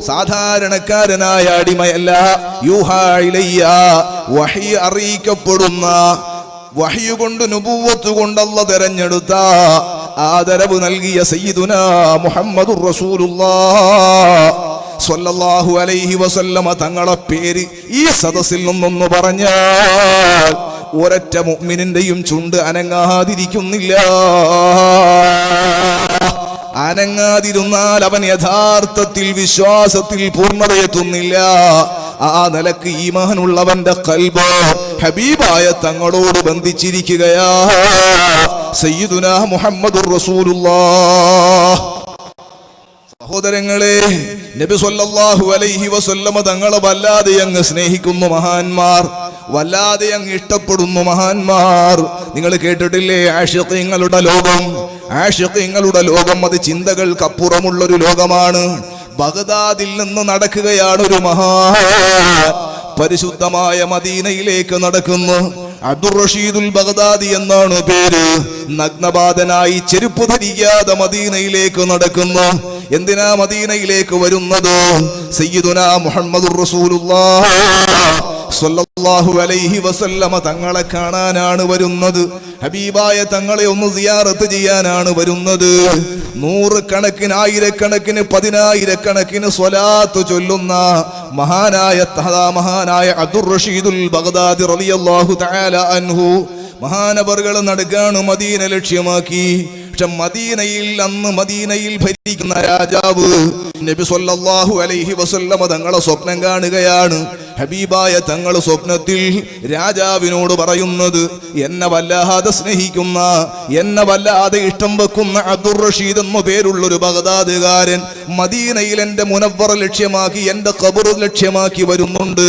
സാധാരണക്കാരനായ അടിമയല്ല. യൂഹാ ഇലയ്യ, വഹി അറിയിക്കപ്പെടുന്ന, വഹ്യു കൊണ്ട് നുബുവത്ത് കൊണ്ട് അല്ലാഹു തെരഞ്ഞെടുത്ത, ആദരവ് നൽകിയ സയ്യിദുനാ മുഹമ്മദുർ റസൂലുള്ളാഹ് സ്വല്ലല്ലാഹു അലൈഹി വസല്ലമ തങ്ങളെ പേര് ഈ സദസ്സിൽ നിന്നൊന്ന് പറഞ്ഞാൽ ഒരൊറ്റ മുഅ്മിനിന്റെയും ചുണ്ട് അനങ്ങാതിരിക്കുന്നില്ല. അനങ്ങാതിരുന്നാൽ അവൻ യഥാർത്ഥത്തിൽ വിശ്വാസത്തിൽ പൂർണ്ണതയെത്തുന്നില്ല. ആ നിലക്ക് ഈമാനുള്ളവന്റെ ഖൽബ് ഹബീബായ തങ്ങളോട് ബന്ധിച്ചിരിക്കുകയാ സയ്യിദുനാ മുഹമ്മദുർ റസൂലുള്ളാഹ്. സഹോദരങ്ങളെ, നബി സല്ലല്ലാഹു അലൈഹി വസല്ലമ തങ്ങളെ വല്ലാതെ അങ്ങ് സ്നേഹിക്കുന്നു മഹാന്മാർ, വല്ലാതെ അങ്ങ് ഇഷ്ടപ്പെടുന്നു മഹാന്മാർ. നിങ്ങൾ കേട്ടിട്ടില്ലേ ആശിഖീങ്ങളുടെ ലോകം? ആശിഖീങ്ങളുടെ ലോകം അത് ചിന്തകൾക്കപ്പുറമുള്ളൊരു ലോകമാണ്. ബഗ്ദാദിൽ നിന്ന് നടക്കുകയാണ് ഒരു മഹാൻ, പരിശുദ്ധമായ മദീനയിലേക്ക് നടക്കുന്നു. അബ്ദുർ റഷീദുൽ ബഗ്ദാദി എന്നാണ് പേര്. നഗ്നപാതനായി ചെരുപ്പ് ധരിക്കാതെ മദീനയിലേക്ക് നടക്കുന്നു. എന്തിനാ മദീനയിലേക്ക് വരുന്നത്? സയ്യിദുനാ മുഹമ്മദുർ റസൂലുള്ളാഹ് സ്വല്ലല്ലാഹു അലൈഹി വസല്ലമ തങ്ങളെ കാണാനാണ് വരുന്നത്. ഹബീബായ തങ്ങളെ ഒന്ന് സിയാറത്ത് ചെയ്യാനാണ് വരുന്നത്. നൂറുകണക്കിന്, ആയിരക്കണക്കിന്, പതിനായിരക്കണക്കിന് സ്വലാത്ത് ചൊല്ലുന്ന മഹാനായ അബ്ദുർ റഷീദുൽ ബഗ്ദാദി റളിയല്ലാഹു തആല അൻഹു മഹാനവറുകൾ നടക്കാണ് മദീന ലക്ഷ്യമാക്കി. പക്ഷെ മദീനയിൽ ഭരിക്കുന്ന രാജാവ് നബി സല്ലല്ലാഹു അലൈഹി വസല്ലമ തങ്ങളെ സ്വപ്നം കാണുകയാണ്. ഹബീബായ തങ്ങൾ സ്വപ്നത്തിൽ രാജാവിനോട് പറയുന്നത്, എന്നെ വല്ലാതെ സ്നേഹിക്കുന്ന, എന്നെ വല്ലാതെ ഇഷ്ടം വെക്കുന്ന അബ്ദുർ റഷീദ് എന്ന പേരുള്ളൊരു ബഗ്ദാദുകാരൻ മദീനയിൽ എന്റെ മുനവ്വറ ലക്ഷ്യമാക്കി, എന്റെ ഖബർ ലക്ഷ്യമാക്കി വരുന്നുണ്ട്.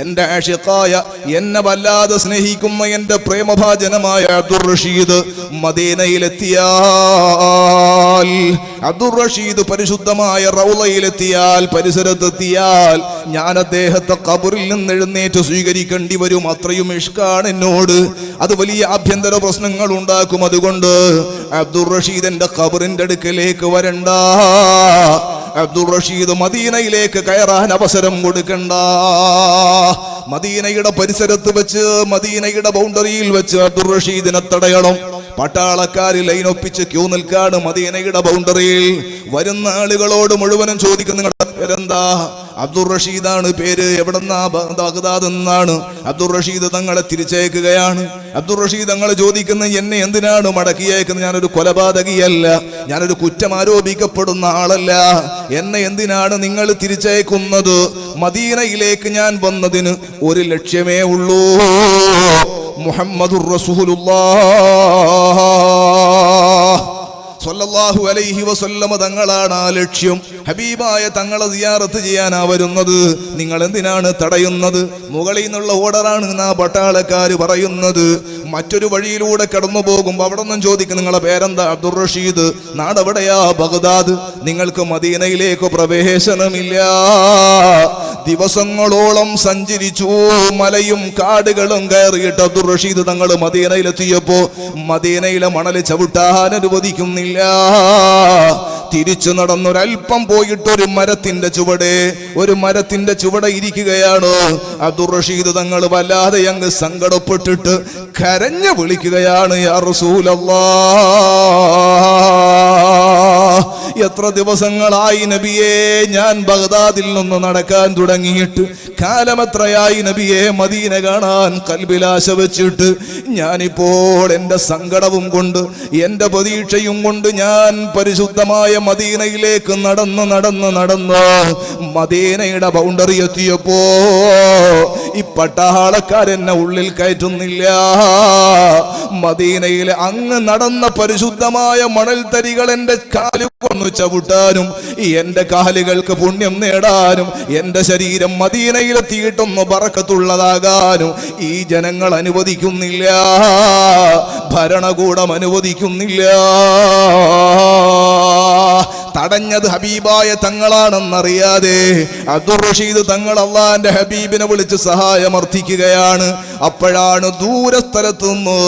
എന്റെ ആശിഖായ, എന്നെ വല്ലാതെ സ്നേഹിക്കുന്ന എന്റെ പ്രേമഭാജനമായ അബ്ദുർ റഷീദ് മദീനയിലെത്തിയാൽ, അബ്ദുർ റഷീദ് പരിശുദ്ധമായ റൗളയിലെത്തിയാൽ, പരിസരത്തെത്തിയാൽ ഞാൻ അദ്ദേഹത്തെ ഖബറിൽ നിന്ന് എഴുന്നേറ്റ് സ്വീകരിക്കേണ്ടി വരും. അത്രയും ഇഷ്കാണ് എന്നോട്. അത് വലിയ ആഭ്യന്തര പ്രശ്നങ്ങൾ ഉണ്ടാക്കും. അതുകൊണ്ട് അബ്ദുർ റഷീദ് എന്റെ ഖബറിന്റെ അടുക്കലേക്ക് വരണ്ട, അബ്ദുർ റഷീദ് മദീനയിലേക്ക് കയറാൻ അവസരം കൊടുക്കണ്ട. മദീനയുടെ പരിസരത്ത് വെച്ച്, മദീനയുടെ ബൗണ്ടറിയിൽ വെച്ച് അബ്ദുർ റഷീദിനെ തടയണം. പട്ടാളക്കാര് ലൈനൊപ്പിച്ച് ക്യൂ നിൽക്കാണ് മദീനയുടെ ബൗണ്ടറിയിൽ. വരുന്ന ആളുകളോട് മുഴുവനും ചോദിക്കും, നിങ്ങളുടെ പേരെന്താ? അബ്ദുർ റഷീദാണ് പേര്. എവിടെന്നാ? ബഗ്ദാദ് എന്നാണ്. അബ്ദുർ റഷീദ് തങ്ങളെ തിരിച്ചയക്കുകയാണ്. അബ്ദുർ റഷീദ് തങ്ങൾ ചോദിക്കുന്നത്, എന്നെ എന്തിനാണ് മടക്കിയേക്കുന്നത്? ഞാനൊരു കൊലപാതകിയല്ല, ഞാനൊരു കുറ്റം ആരോപിക്കപ്പെടുന്ന ആളല്ല. എന്നെ എന്തിനാണ് നിങ്ങൾ തിരിച്ചയക്കുന്നത്? മദീനയിലേക്ക് ഞാൻ വന്നതിന് ഒരു ലക്ഷ്യമേ ഉള്ളൂ, മുഹമ്മദുർ റസൂലുള്ളാഹ് സ്വല്ലല്ലാഹു അലൈഹി വസല്ലമ തങ്ങളാണ് ആ ലക്ഷ്യം. ഹബീബായ തങ്ങളെ സിയാറത്ത് ചെയ്യാനാ വരുന്നത്. നിങ്ങൾ എന്തിനാണ് തടയുന്നത്? മുകളിൽ നിന്നുള്ള ഓർഡറാണ് ആ പട്ടാളക്കാര് പറയുന്നത്. മറ്റൊരു വഴിയിലൂടെ കടന്നു പോകുമ്പോൾ അവിടെ നിന്നും ചോദിക്കും, നിങ്ങളെ പേരെന്താ? അബ്ദുർ റഷീദ്. നാടെവിടെയാ? ബഗ്ദാദ്. നിങ്ങൾക്ക് മദീനയിലേക്ക് പ്രവേശനമില്ല. ദിവസങ്ങളോളം സഞ്ചരിച്ചു, മലയും കാടുകളും കയറിയിട്ട് അബ്ദുർ റഷീദ് തങ്ങൾ മദീനയിലെത്തിയപ്പോ മദീനയിലെ മണല് ചവിട്ടാൻ അനുവദിക്കുന്നില്ല. തിരിച്ചു നടന്നൊരൽപ്പം പോയിട്ടൊരു മരത്തിന്റെ ചുവടെ ഇരിക്കുകയാണ്. അബ്ദുർ റഷീദ് തങ്ങൾ വല്ലാതെ അങ്ങ് സങ്കടപ്പെട്ടിട്ട് കരഞ്ഞു വിളിക്കുകയാണ്, യാ റസൂലല്ലാഹ്, എത്ര ദിവസങ്ങളായി നബിയെ ഞാൻ ബഗ്ദാദിൽ നിന്ന് നടക്കാൻ തുടങ്ങിയിട്ട്, കാലമെത്രയായി നബിയെ മദീന കാണാൻ കൽബിലാശ വെച്ചിട്ട്. ഞാനിപ്പോൾ എൻ്റെ സങ്കടവും കൊണ്ട് എൻ്റെ പ്രതീക്ഷയും കൊണ്ട് ഞാൻ പരിശുദ്ധമായ മദീനയിലേക്ക് നടന്ന് മദീനയുടെ ബൗണ്ടറി എത്തിയപ്പോ ഈ പട്ടാളക്കാരെന്നെ ഉള്ളിൽ കയറ്റുന്നില്ല. മദീനയിൽ അങ്ങ് നടന്ന പരിശുദ്ധമായ മണൽത്തരികൾ എൻ്റെ കാലുകൊന്നു ചവിട്ടാനും എൻ്റെ കാലുകൾക്ക് പുണ്യം നേടാനും എൻ്റെ ശരീരം മദീനയിലെത്തിയിട്ടൊന്ന് ബറക്കത്തുള്ളതാകാനും ഈ ജനങ്ങൾ അനുവദിക്കുന്നില്ല, ഭരണകൂടം അനുവദിക്കുന്നില്ല. തടഞ്ഞത് ഹബീബായ തങ്ങളാണെന്നറിയാതെ അബ്ദുർ റഷീദ് തങ്ങൾ അള്ളാന്റെ ഹബീബിനെ വിളിച്ച് സഹായമർത്ഥിക്കുകയാണ്. അപ്പോഴാണ് ദൂരസ്ഥലത്ത് നിന്ന്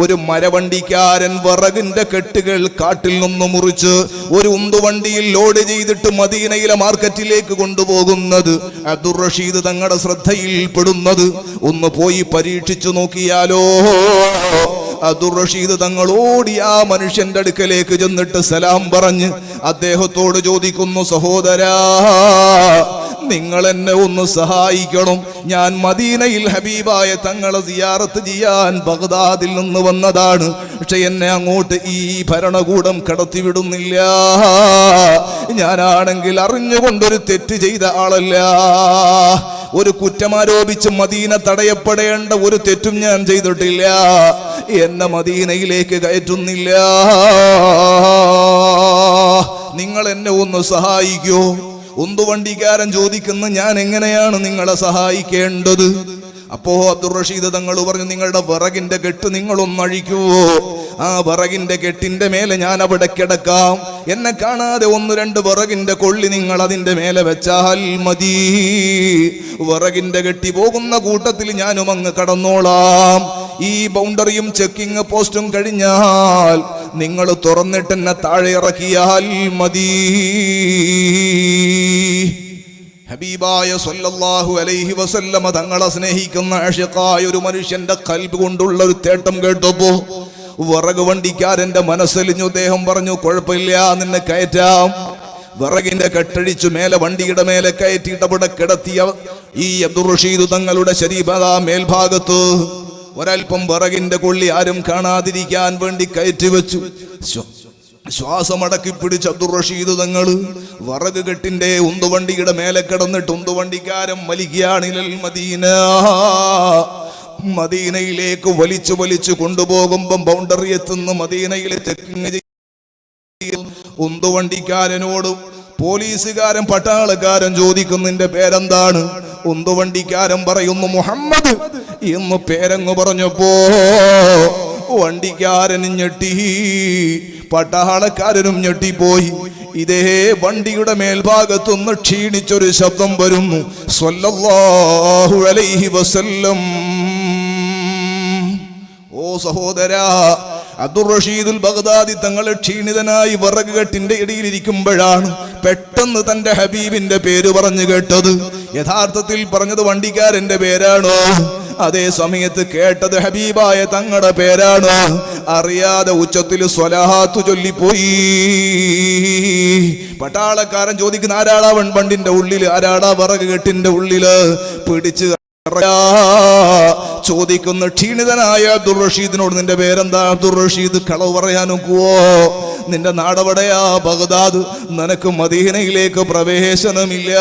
ഒരു മരവണ്ടിക്കാരൻ വിറകിന്റെ കെട്ടുകൾ കാട്ടിൽ നിന്ന് മുറിച്ച് ഒരു ഉന്തുവണ്ടിയിൽ ലോഡ് ചെയ്തിട്ട് മദീനയിലെ മാർക്കറ്റിലേക്ക് കൊണ്ടുപോകുന്നത് അബ്ദുർ റഷീദ് തങ്ങളുടെ ശ്രദ്ധയിൽപ്പെടുന്നത്. ഒന്ന് പോയി പരീക്ഷിച്ചു നോക്കിയാലോ. അബ്ദുർ റഷീദ് തങ്ങൾ ഓടി ആ മനുഷ്യന്റെ അടുക്കലേക്ക് ചെന്നിട്ട് സലാം പറഞ്ഞ് അദ്ദേഹത്തോട് ചോദിക്കുന്നു, സഹോദരാ, നിങ്ങൾ എന്നെ ഒന്ന് സഹായിക്കണം. ഞാൻ മദീനയിൽ ഹബീബായ തങ്ങളെ സിയാറത്ത് ചെയ്യാൻ ബഗ്ദാദിൽ നിന്ന് വന്നതാണ്. പക്ഷെ എന്നെ അങ്ങോട്ട് ഈ ഭരണകൂടം കടത്തിവിടുന്നില്ല. ഞാനാണെങ്കിൽ അറിഞ്ഞുകൊണ്ടൊരു തെറ്റ് ചെയ്ത ആളല്ല. ഒരു കുറ്റമാരോപിച്ച് മദീന തടയപ്പെടേണ്ട ഒരു തെറ്റും ഞാൻ ചെയ്തിട്ടില്ല. എന്നെ മദീനയിലേക്ക് കയറ്റുന്നില്ല. നിങ്ങൾ എന്നെ ഒന്ന് സഹായിക്കൂ. ഉന്തുവണ്ടിക്കാരൻ ചോദിക്കുന്നു, ഞാൻ എങ്ങനെയാണ് നിങ്ങളെ സഹായിക്കേണ്ടത്? അപ്പോ അബ്ദുർ റഷീദ് തങ്ങൾ പറഞ്ഞു, നിങ്ങളുടെ വിറകിന്റെ കെട്ട് നിങ്ങളൊന്നഴിക്കുവോ? ആ വിറകിന്റെ കെട്ടിന്റെ മേലെ ഞാൻ അവിടെ കിടക്കാം. എന്നെ കാണാതെ ഒന്ന് രണ്ട് വിറകിന്റെ കൊള്ളി നിങ്ങൾ അതിന്റെ മേലെ വെച്ചാൽ മതി. വിറകിന്റെ കെട്ടി പോകുന്ന കൂട്ടത്തിൽ ഞാനും അങ്ങ് കടന്നോളാം. ഈ ബൗണ്ടറിയും ചെക്കിങ് പോസ്റ്റും കഴിഞ്ഞാൽ നിങ്ങൾ തുറന്നിട്ട് എന്നെ താഴെ ഇറക്കിയാൽ മതി. ഹബീബായ സല്ലല്ലാഹു അലൈഹി വസല്ലമ തങ്ങളെ സ്നേഹിക്കുന്ന ആഷിഖായ ഒരു മനുഷ്യന്റെ ഖൽബ് കൊണ്ടുള്ള ഒരു തേട്ടം കേട്ടപ്പോ വിറക് വണ്ടിക്കാരന്റെ മനസ്സലിഞ്ഞു. അദ്ദേഹം പറഞ്ഞു, കുഴപ്പമില്ല, നിന്നെ കയറ്റാം. വിറകിന്റെ കെട്ടഴിച്ചു മേലെ വണ്ടിയുടെ മേലെ കയറ്റിയിട്ട് അവിടെ കിടത്തിയ ഈ അബ്ദുർ റഷീദ് തങ്ങളുടെ ശരീബത മേൽഭാഗത്ത് ഒരൽപ്പം വിറകിന്റെ കൊള്ളി ആരും കാണാതിരിക്കാൻ വേണ്ടി കയറ്റി വെച്ചു. ശ്വാസമടക്കി പിടിച്ച് അബ്ദുർ റഷീദ് തങ്ങള് വിറക് കെട്ടിന്റെ ഉന്തുവണ്ടിയുടെ മേലെ കിടന്നിട്ട് ഉന്തുവണ്ടിക്കാരൻ വലിക്കുകയാണിൽ മദീന. മദീനയിലേക്ക് വലിച്ചു കൊണ്ടുപോകുമ്പം ബൗണ്ടറി എത്തുന്ന മദീനയിലെ ചെക്കിങ് ഉന്തുവണ്ടിക്കാരനോട് പോലീസുകാരൻ പട്ടാളക്കാരൻ ചോദിക്കുന്നു, നിന്റെ പേരെന്താണ്? ഉന്തുവണ്ടിക്കാരൻ പറയുന്നു, മുഹമ്മദ് എന്ന് പേരങ്ങ് പറഞ്ഞപ്പോ വണ്ടിക്കാരനും ഞെട്ടി, പട്ടാളക്കാരനും ഞെട്ടിപ്പോയി. ഇതേ വണ്ടിയുടെ മേൽഭാഗത്തുനിന്ന് ക്ഷീണിച്ചൊരു ശബ്ദം വരുന്നു, സ്വല്ലല്ലാഹു അലൈഹി വസല്ലം. ഓ സഹോദരാ, അബ്ദുർ റഷീദുൽ ബഗ്ദാദി തങ്ങൾ ക്ഷീണിതനായി വിറക് കെട്ടിന്റെ ഇടയിലിരിക്കുമ്പോഴാണ് പെട്ടെന്ന് തന്റെ ഹബീബിന്റെ പേര് പറഞ്ഞു കേട്ടത്. യഥാർത്ഥത്തിൽ പറഞ്ഞത് വണ്ടിക്കാരന്റെ പേരാണോ? അതേ സമയത്ത് കേട്ടത് ഹബീബായ തങ്ങളുടെ പേരാണ്. അറിയാതെ ഉച്ചത്തിൽ സ്വലാത്ത് ചൊല്ലിപ്പോയി. പട്ടാളക്കാരൻ ചോദിക്കുന്ന, ആരാടാ വണ്ടിന്റെ ഉള്ളില്, ആരാടാ വിറക് കെട്ടിന്റെ ഉള്ളില്? പിടിച്ച് ചോദിക്കുന്ന ക്ഷീണിതനായ അബ്ദുർ റഷീദിനോട്, നിന്റെ പേരെന്താ? അബ്ദുർ റഷീദ്. കളവ് പറയാൻ നോക്കുവോ? നിന്റെ നാടെവിടെയാ? ബഗ്ദാദ്. നിനക്ക് മദീനയിലേക്ക് പ്രവേശനമില്ല.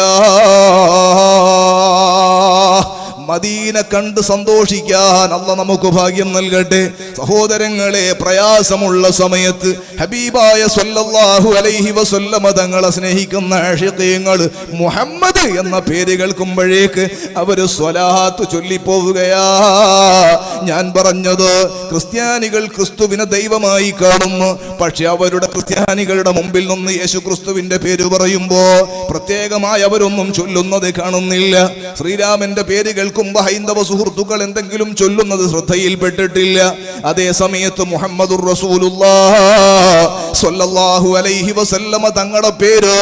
മദീന കണ്ട് സന്തോഷിക്കാൻ അല്ലാഹ് നമുക്ക് ഭാഗ്യം നൽകട്ടെ. സഹോദരങ്ങളെ, പ്രയാസമുള്ള സമയത്ത് ഹബീബായ സല്ലല്ലാഹു അലൈഹി വസല്ലമ തങ്ങളെ സ്നേഹിക്കുന്ന ആഷിഖീങ്ങൾ മുഹമ്മദ് എന്ന പേര് കേൾക്കുമ്പോഴേക്ക് അവര് സ്വലാത്ത് ചൊല്ലിപ്പോവുകയാ. ഞാൻ പറഞ്ഞത്, ക്രിസ്ത്യാനികൾ ക്രിസ്തുവിനെ ദൈവമായി കാണുന്നു. പക്ഷെ അവരുടെ ക്രിസ്ത്യാനികളുടെ മുമ്പിൽ നിന്ന് യേശു ക്രിസ്തുവിന്റെ പേര് പറയുമ്പോ പ്രത്യേകമായി അവരൊന്നും ചൊല്ലുന്നത് കാണുന്നില്ല. ശ്രീരാമന്റെ പേര് കേൾക്കുമ്പോ ഹൈന്ദവ സുഹൃത്തുക്കൾ എന്തെങ്കിലും ചൊല്ലുന്നത് ശ്രദ്ധയിൽപ്പെട്ടിട്ടില്ല. അതേ സമയത്ത് മുഹമ്മദുർ റസൂലുള്ളാഹ് സ്വല്ലല്ലാഹു അലൈഹി വസല്ലമ തങ്ങളുടെ പേര്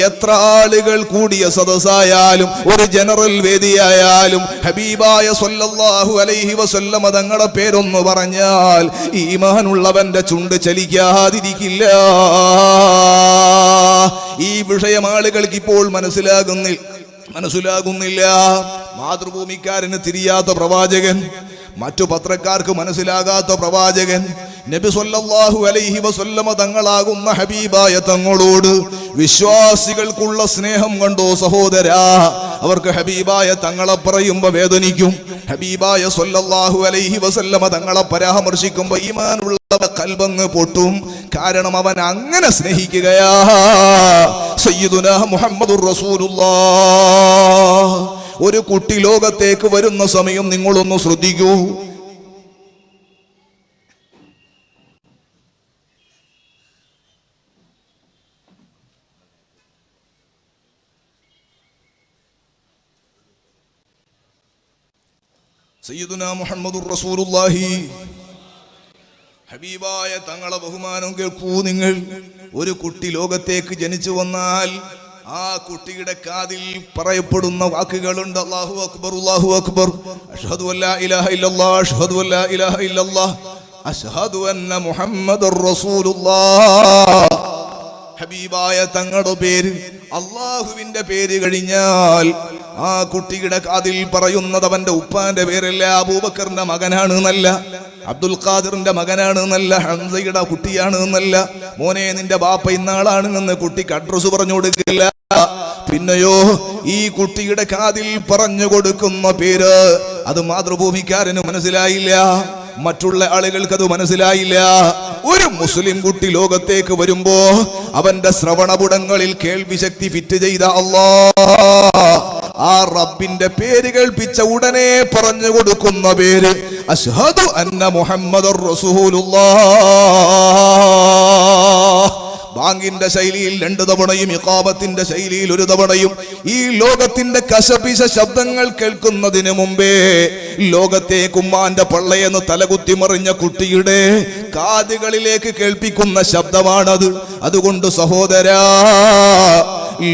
എത്ര ആളുകൾ കൂടിയ സദസ്സായാലും ഒരു ജനറൽ വേദിയായാലും ഹബീബായ സ്വല്ലല്ലാഹു അലൈഹി വസല്ലമ തങ്ങളുടെ പേരൊന്ന് പറഞ്ഞാൽ ഈമാനുള്ളവന്റെ ചുണ്ട് ചലിക്കാതിരിക്കില്ല. ഈ വിഷയം ആളുകൾക്ക് ഇപ്പോൾ മനസ്സിലാകുന്നില്ല. മാതൃഭൂമിക്കാരന് തിരിയാത്ത പ്രവാചകൻ, മറ്റു പത്രക്കാർക്ക് മനസ്സിലാകാത്ത പ്രവാചകൻ, നബി സല്ലല്ലാഹു അലൈഹി വസല്ലമ തങ്ങളാകുന്ന ഹബീബായ തങ്ങളോട് വിശ്വാസികൾക്കുള്ള സ്നേഹം കണ്ടോ സഹോദരാ. അവർക്ക് ഹബീബായ തങ്ങളെ പറയുമ്പോ വേദനിക്കും, ഹബീബായ സല്ലല്ലാഹു അലൈഹി വസല്ലമ തങ്ങളെ പരാമർശിക്കുമ്പോ ഈമാനുള്ള കൽബങ്ങ് പൊട്ടും. കാരണം അവൻ അങ്ങനെ സ്നേഹിക്കുകയാ. സയ്യിദുനാ മുഹമ്മദുർ റസൂലുള്ളാഹ്. ഒരു കുട്ടി ലോകത്തേക്ക് വരുന്ന സമയം നിങ്ങളൊന്ന് ശ്രദ്ധിക്കൂ. സയ്യിദുനാ മുഹമ്മദുർ റസൂലുള്ളാഹി, ഹബീബായ തങ്ങളെ ബഹുമാനം കേൾക്കൂ നിങ്ങൾ. ഒരു കുട്ടി ലോകത്തേക്ക് ജനിച്ചു വന്നാൽ ആ കുട്ടിയുടെ കാതിൽ പറയപ്പെടുന്ന വാക്കുകളുണ്ട്. അല്ലാഹു അക്ബർ, അല്ലാഹു അക്ബർ, അഷ്ഹദു അല്ലാ ഇലാഹ ഇല്ലല്ലാഹ്, അഷ്ഹദു അല്ലാ ഇലാഹ ഇല്ലല്ലാഹ്, അഷ്ഹദു അന്ന മുഹമ്മദുർ റസൂലുള്ളാഹ്. ഹബീബായ തങ്ങളുടെ പേര്, അല്ലാഹുവിന്റെ പേര് കഴിഞ്ഞാൽ ആ കുട്ടിയുടെ കാതിൽ പറയുന്നത് അവന്റെ ഉപ്പാന്റെ പേരല്ല, അബൂബക്കറിന്റെ മകനാണ് എന്നല്ല, അബ്ദുൽ ഖാദിറിന്റെ മകനാണ് എന്നല്ല, ഹംസയുടെ കുട്ടിയാണ് എന്നല്ല, മോനെ നിന്റെ ബാപ്പ ഇന്നാളാണ് എന്ന് കുട്ടിക്ക് അഡ്രസ് പറഞ്ഞു കൊടുക്കില്ല. പിന്നെയോ ഈ കുട്ടിയുടെ കാതിൽ പറഞ്ഞു കൊടുക്കുന്ന പേര് അത് മാതൃഭൂമിക്കാരന് മനസ്സിലായില്ല, മറ്റുള്ള ആളുകൾക്ക് അത് മനസ്സിലായില്ല. ഒരു മുസ്ലിം കുട്ടി ലോകത്തേക്ക് വരുമ്പോ അവന്റെ ശ്രവണപുടങ്ങളിൽ കേൾവി ശക്തി ഫിറ്റ് ചെയ്ത അല്ലാഹ് ആ റബ്ബിന്റെ പേര് കേൾപ്പിച്ച ഉടനെ പറഞ്ഞു കൊടുക്കുന്ന പേര് അഷ്ഹദു അന്ന മുഹമ്മദുർ റസൂലുള്ളാഹ്. ബാങ്കിന്റെ ശൈലിയിൽ 2 തവണയും ഇഖാമത്തിന്റെ ശൈലിയിൽ 1 തവണയും ഈ ലോകത്തിന്റെ കശപിശ ശബ്ദങ്ങൾ കേൾക്കുന്നതിന് മുമ്പേ ലോകത്തേക്ക് ഉമ്മാന്റെ പള്ളയെന്ന് തലകുത്തി മറിഞ്ഞ കുട്ടിയുടെ കാതുകളിലേക്ക് കേൾപ്പിക്കുന്ന ശബ്ദമാണത്. അതുകൊണ്ട് സഹോദരാ,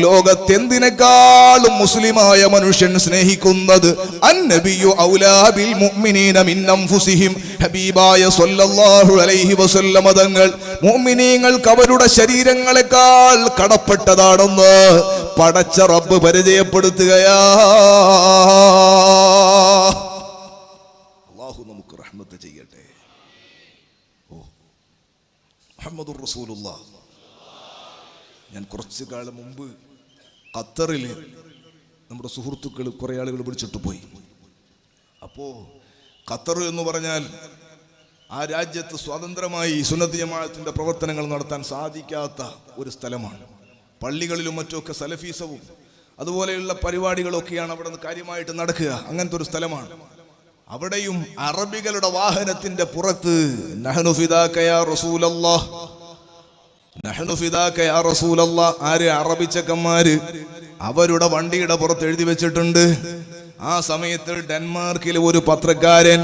ലോകത്തെന്തിനേക്കാളും മുസ്ലിമായ മനുഷ്യൻ സ്നേഹിക്കുന്നത് അന്നബിയു ഔലാ ബിൽ മുഅ്മിനീന മിൻ അൻഫുസിഹിം. ഹബീബായ സ്വല്ലല്ലാഹു അലൈഹി വസല്ലമ തങ്ങൾ മുഅ്മിനീങ്ങൾക്ക് അവരുടെ ശരീരങ്ങളെക്കാൾ കടപ്പെട്ടതാണെന്ന് പടച്ച റബ്ബ് പരിചയപ്പെടുത്തുകയാ. അല്ലാഹു നമുക്ക് റഹ്മത്ത് ചെയ്യട്ടെ. മുഹമ്മദുർ റസൂലുള്ളാഹ്. ഞാൻ കുറച്ചു കാലം മുമ്പ് ഖത്തറിൽ നമ്മുടെ സുഹൃത്തുക്കൾ കുറെ ആളുകൾ വിളിച്ചിട്ട് പോയി. അപ്പോൾ ഖത്തർ എന്ന് പറഞ്ഞാൽ ആ രാജ്യത്ത് സ്വതന്ത്രമായി സുന്നത്ത് ജമാഅത്തിന്റെ പ്രവർത്തനങ്ങൾ നടത്താൻ സാധിക്കാത്ത ഒരു സ്ഥലമാണ്. പള്ളികളിലും മറ്റുമൊക്കെ സലഫീസവും അതുപോലെയുള്ള പരിപാടികളൊക്കെയാണ് അവിടെ നിന്ന് കാര്യമായിട്ട് നടക്കുക. അങ്ങനത്തെ ഒരു സ്ഥലമാണ്. അവിടെയും അറബികളുടെ വാഹനത്തിന്റെ പുറത്ത് നഹ്നു ഫിദാക യാ റസൂലല്ലാഹ്, നഹ്നു ഫിദാക യാ റസൂലല്ലാഹ്, ആര്? അറബി ചെക്കന്മാര് അവരുടെ വണ്ടിയുടെ പുറത്ത് എഴുതി വെച്ചിട്ടുണ്ട്. ആ സമയത്ത് ഡെൻമാർക്കിലെ ഒരു പത്രക്കാരൻ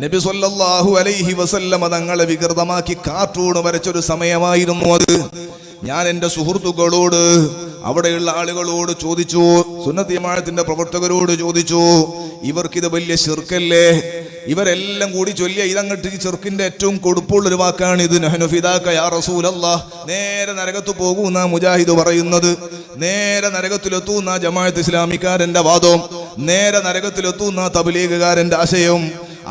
നബി സല്ലല്ലാഹു അലൈഹി വസല്ലമ തങ്ങളെ വികൃതമാക്കി കാർട്ടൂൺ വരച്ചൊരു സമയമായിരുന്നു അത്. ഞാൻ എൻ്റെ സുഹൃത്തുക്കളോട്, അവിടെയുള്ള ആളുകളോട് ചോദിച്ചു, സുന്നത്ത് ജമാഅത്തിന്റെ പ്രവർത്തകരോട് ചോദിച്ചു, ഇവർക്കിത് വലിയ ശിർക്കല്ലേ? ഇവരെല്ലാം കൂടി ചൊല്ലിയ ഇതങ്ങട്ട് ഈ ചെറുക്കിന്റെ ഏറ്റവും കൊടുപ്പുള്ളൊരു വാക്കാണ് ഇത്. നഹ്നു ഫിദാക യാ റസൂലല്ലാഹ്. നേരെ നരകത്ത് പോകുന്ന മുജാഹിദ് പറയുന്നത്, നേരെ നരകത്തിലെത്തുന്ന ജമാഅത്ത് ഇസ്ലാമിക്കാരന്റെ വാദം, നേരെ നരകത്തിലെത്തുന്ന തബ്ലീഗുകാരന്റെ ആശയം.